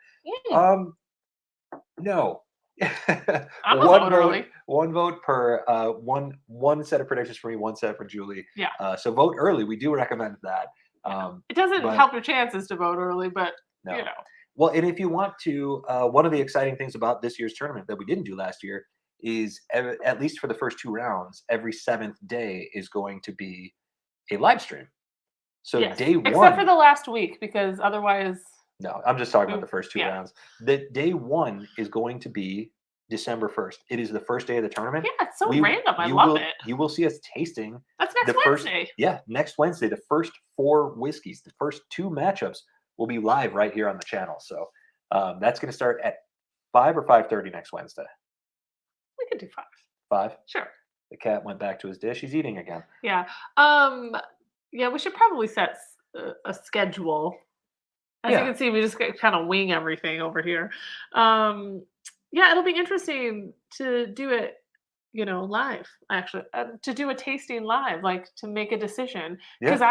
No. I'm one vote early. One vote per one set of predictions for me, one set for Julie. Yeah. So vote early. We do recommend that. It doesn't help your chances to vote early, but no. Well, and if you want to, one of the exciting things about this year's tournament that we didn't do last year is, at least for the first 2 rounds, every 7th day is going to be a live stream. So day 1, except for the last week, because otherwise. No, I'm just talking about the first 2 rounds. The day 1 is going to be December 1st. It is the first day of the tournament. Yeah, it's so random. I love it. You will see us tasting. That's next Wednesday. Next Wednesday. The first 4 whiskeys, the first 2 matchups will be live right here on the channel. So that's going to start at 5 or 5:30 next Wednesday. We could do 5. 5? Sure. The cat went back to his dish. He's eating again. Yeah. Yeah, we should probably set a schedule. As you can see, we just kind of wing everything over here. Yeah, it'll be interesting to do it, live, actually, to do a tasting live, like to make a decision. Because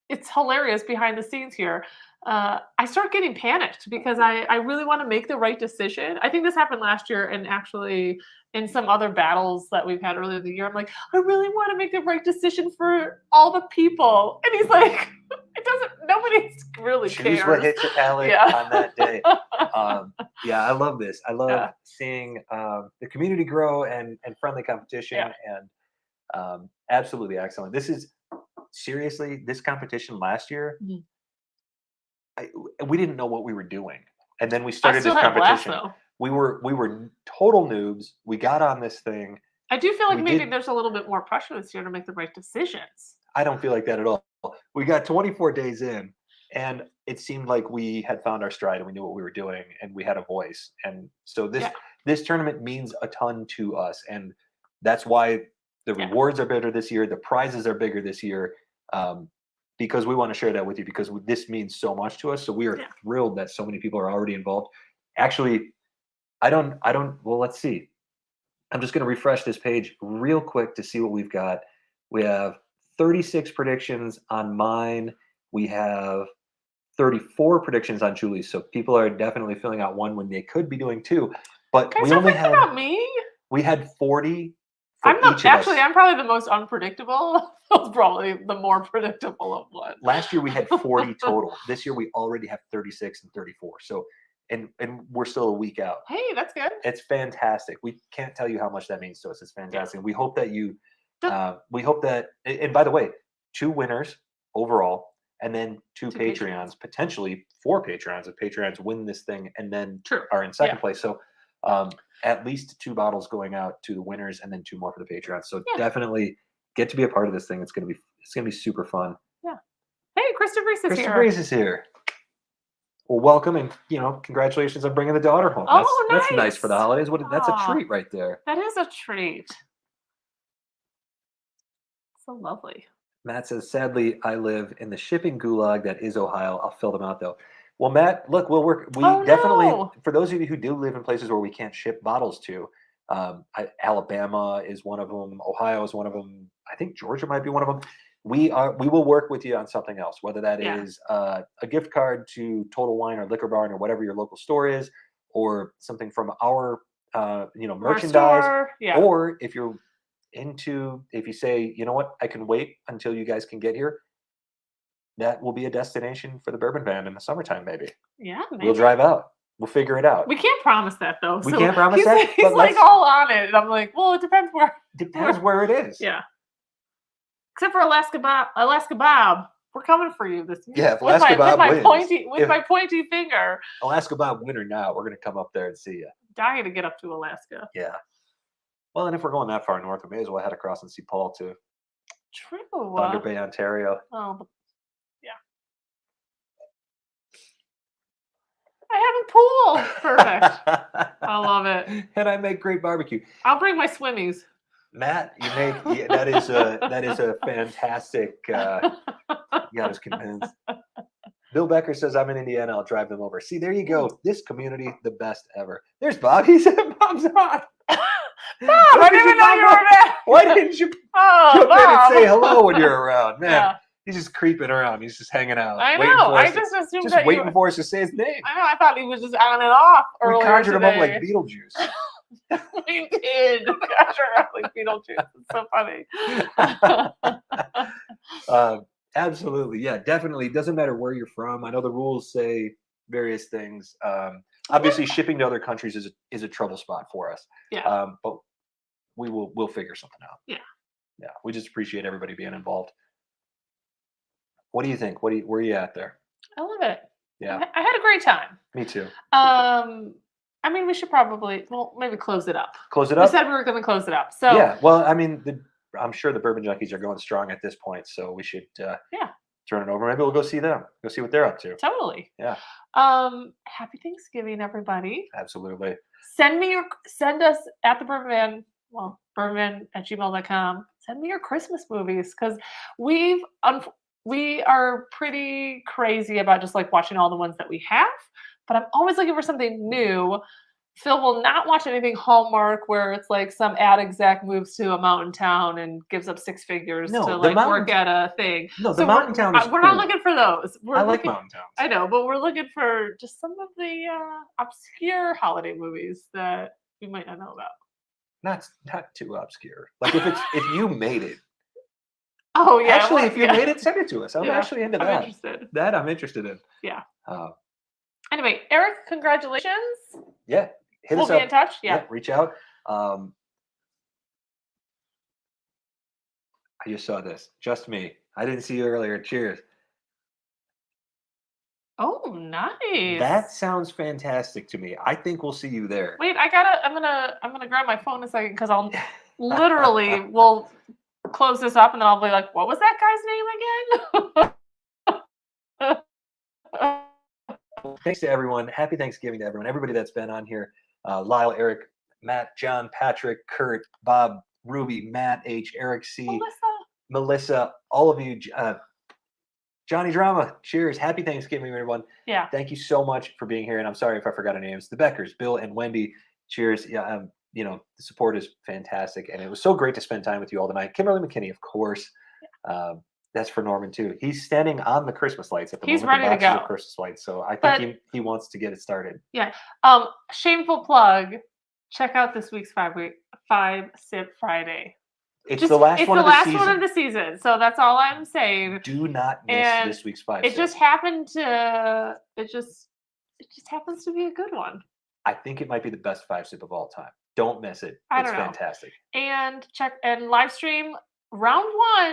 it's hilarious behind the scenes here. I start getting panicked because I really want to make the right decision. I think this happened last year, and actually in some other battles that we've had earlier in the year, I'm like, I really want to make the right decision for all the people. And he's like, nobody really cares. Choose what hits your palate on that day. I love this. I love seeing the community grow and friendly competition, and absolutely excellent. This is seriously, this competition last year, we didn't know what we were doing. And then we started this competition. We were total noobs. We got on this thing. I do feel like maybe there's a little bit more pressure this year to make the right decisions. I don't feel like that at all. We got 24 days in, and it seemed like we had found our stride and we knew what we were doing and we had a voice. And so this tournament means a ton to us. And that's why the rewards are better this year. The prizes are bigger this year, because we want to share that with you, because this means so much to us. So we are thrilled that so many people are already involved. Actually, well, let's see. I'm just going to refresh this page real quick to see what we've got. We have 36 predictions on mine. We have 34 predictions on Julie's. So people are definitely filling out one when they could be doing 2. But we only had about me. We had 40. I'm probably the most unpredictable. Probably the more predictable of one. Last year we had 40 total. This year we already have 36 and 34. So and we're still a week out. Hey, that's good. It's fantastic. We can't tell you how much that means to us. It's fantastic. We hope that and by the way, 2 winners overall, and then 2 Patreons, potentially 4 Patreons if Patreons win this thing and then are in second place. So at least 2 bottles going out to the winners, and then 2 more for the Patreons. So definitely get to be a part of this thing. It's gonna be super fun. Yeah. Hey, Christopher Reese is here. Christopher Reese is here. Well, welcome, and congratulations on bringing the daughter home. Nice. That's nice for the holidays. That's a treat right there. That is a treat. So lovely. Matt says, sadly, I live in the shipping gulag that is Ohio. I'll fill them out though. Well, Matt, look, we'll work. Definitely, for those of you who do live in places where we can't ship bottles to, Alabama is one of them. Ohio is one of them. I think Georgia might be one of them. We will work with you on something else, whether that is a gift card to Total Wine or Liquor Barn or whatever your local store is, or something from our merchandise, or if you're if you say, you know what, I can wait until you guys can get here, that will be a destination for the Bourbon Van in the summertime, maybe. Yeah, maybe. We'll drive out. We'll figure it out. We can't promise that, though. We can't promise that. He's like all on it. And I'm like, well, it depends where. Depends where it is. Yeah. Except for Alaska Bob. We're coming for you this year. Yeah, if Alaska Bob wins. With my pointy finger. Alaska Bob win or not, we're going to come up there and see you. Dying to get up to Alaska. Yeah. Well, and if we're going that far north, we may as well head across and see Paul, too. True. Thunder Bay, Ontario. Oh, yeah. I have a pool. Perfect. I love it. And I make great barbecue. I'll bring my swimmies. Matt, you make that is a fantastic. You got us convinced. Bill Becker says, "I'm in Indiana. I'll drive them over." See, there you go. This community, the best ever. There's Bob. He said, "Bob's on." Bob, I didn't even know you were there. Why didn't you jump in and say hello when you're around, man? Yeah. He's just creeping around. He's just hanging out. I know. I just assumed that waiting for us to say his name. I know. I thought he was just on and off. We conjured him up like Beetlejuice. We did. Like Beetlejuice. It's so funny. Absolutely. Yeah, definitely. It doesn't matter where you're from. I know the rules say various things. Obviously, shipping to other countries is a trouble spot for us. Yeah. But we'll figure something out. Yeah. Yeah. We just appreciate everybody being involved. What do you think? Where are you at there? I love it. Yeah. I had a great time. Me too. I mean, we should probably, maybe close it up. Close it up? We said we were going to close it up. So yeah, well, I mean, I'm sure the Bourbon Junkies are going strong at this point, so we should turn it over. Maybe we'll go see them. Go see what they're up to. Totally. Yeah. Happy Thanksgiving, everybody. Absolutely. Send us at the Bourbon Van, bourbon@gmail.com. Send me your Christmas movies, because we are pretty crazy about just like watching all the ones that we have, but I'm always looking for something new. Phil will not watch anything Hallmark where it's like some ad exec moves to a mountain town and gives up six figures to like work at a thing. No, the mountain town is we're not looking for those. I like mountain towns. I know, but we're looking for just some of the obscure holiday movies that you might not know about. Not too obscure. Like if you made it. Oh yeah. Actually, if you made it, send it to us. I'm actually into that. I'm interested. That I'm interested in. Yeah. Anyway, Eric, congratulations. Yeah. Hit us up. We'll be in touch. Yeah. Reach out. I just saw this. Just me. I didn't see you earlier. Cheers. Oh, nice. That sounds fantastic to me. I think we'll see you there. Wait, I'm gonna grab my phone a second, because I'll literally we'll close this up and then I'll be like, what was that guy's name again? Thanks to everyone. Happy Thanksgiving to everyone. Everybody that's been on here. Lyle, Eric, Matt, John, Patrick, Kurt, Bob, Ruby, Matt H, Eric C, Melissa, all of you, Johnny Drama, cheers. Happy Thanksgiving, everyone. Yeah. Thank you so much for being here. And I'm sorry if I forgot any names. The Beckers, Bill and Wendy, cheers. Yeah, the support is fantastic. And it was so great to spend time with you all tonight. Kimberly McKinney, of course. That's for Norman too. He's standing on the Christmas lights at the moment. He's ready to go. Christmas lights, so I think he wants to get it started. Yeah. Shameful plug. Check out this week's 5 Sip Friday. It's the last one of the season. It's the last one of the season, so that's all I'm saying. Do not miss this week's 5 Sip. It just happened to. It just happens to be a good one. I think it might be the best 5 Sip of all time. Don't miss it. It's fantastic. And check and live stream round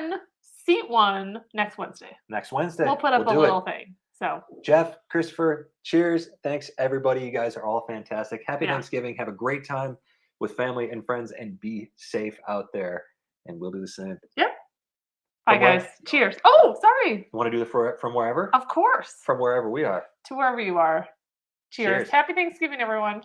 1. Seat 1 next Wednesday. Next Wednesday. We'll put up a little thing. So Jeff, Christopher, cheers. Thanks everybody. You guys are all fantastic. Happy Thanksgiving. Have a great time with family and friends, and be safe out there. And we'll do the same. Yep. Bye guys. Cheers. Oh, sorry. You want to do it from wherever? Of course. From wherever we are. To wherever you are. Cheers. Happy Thanksgiving, everyone.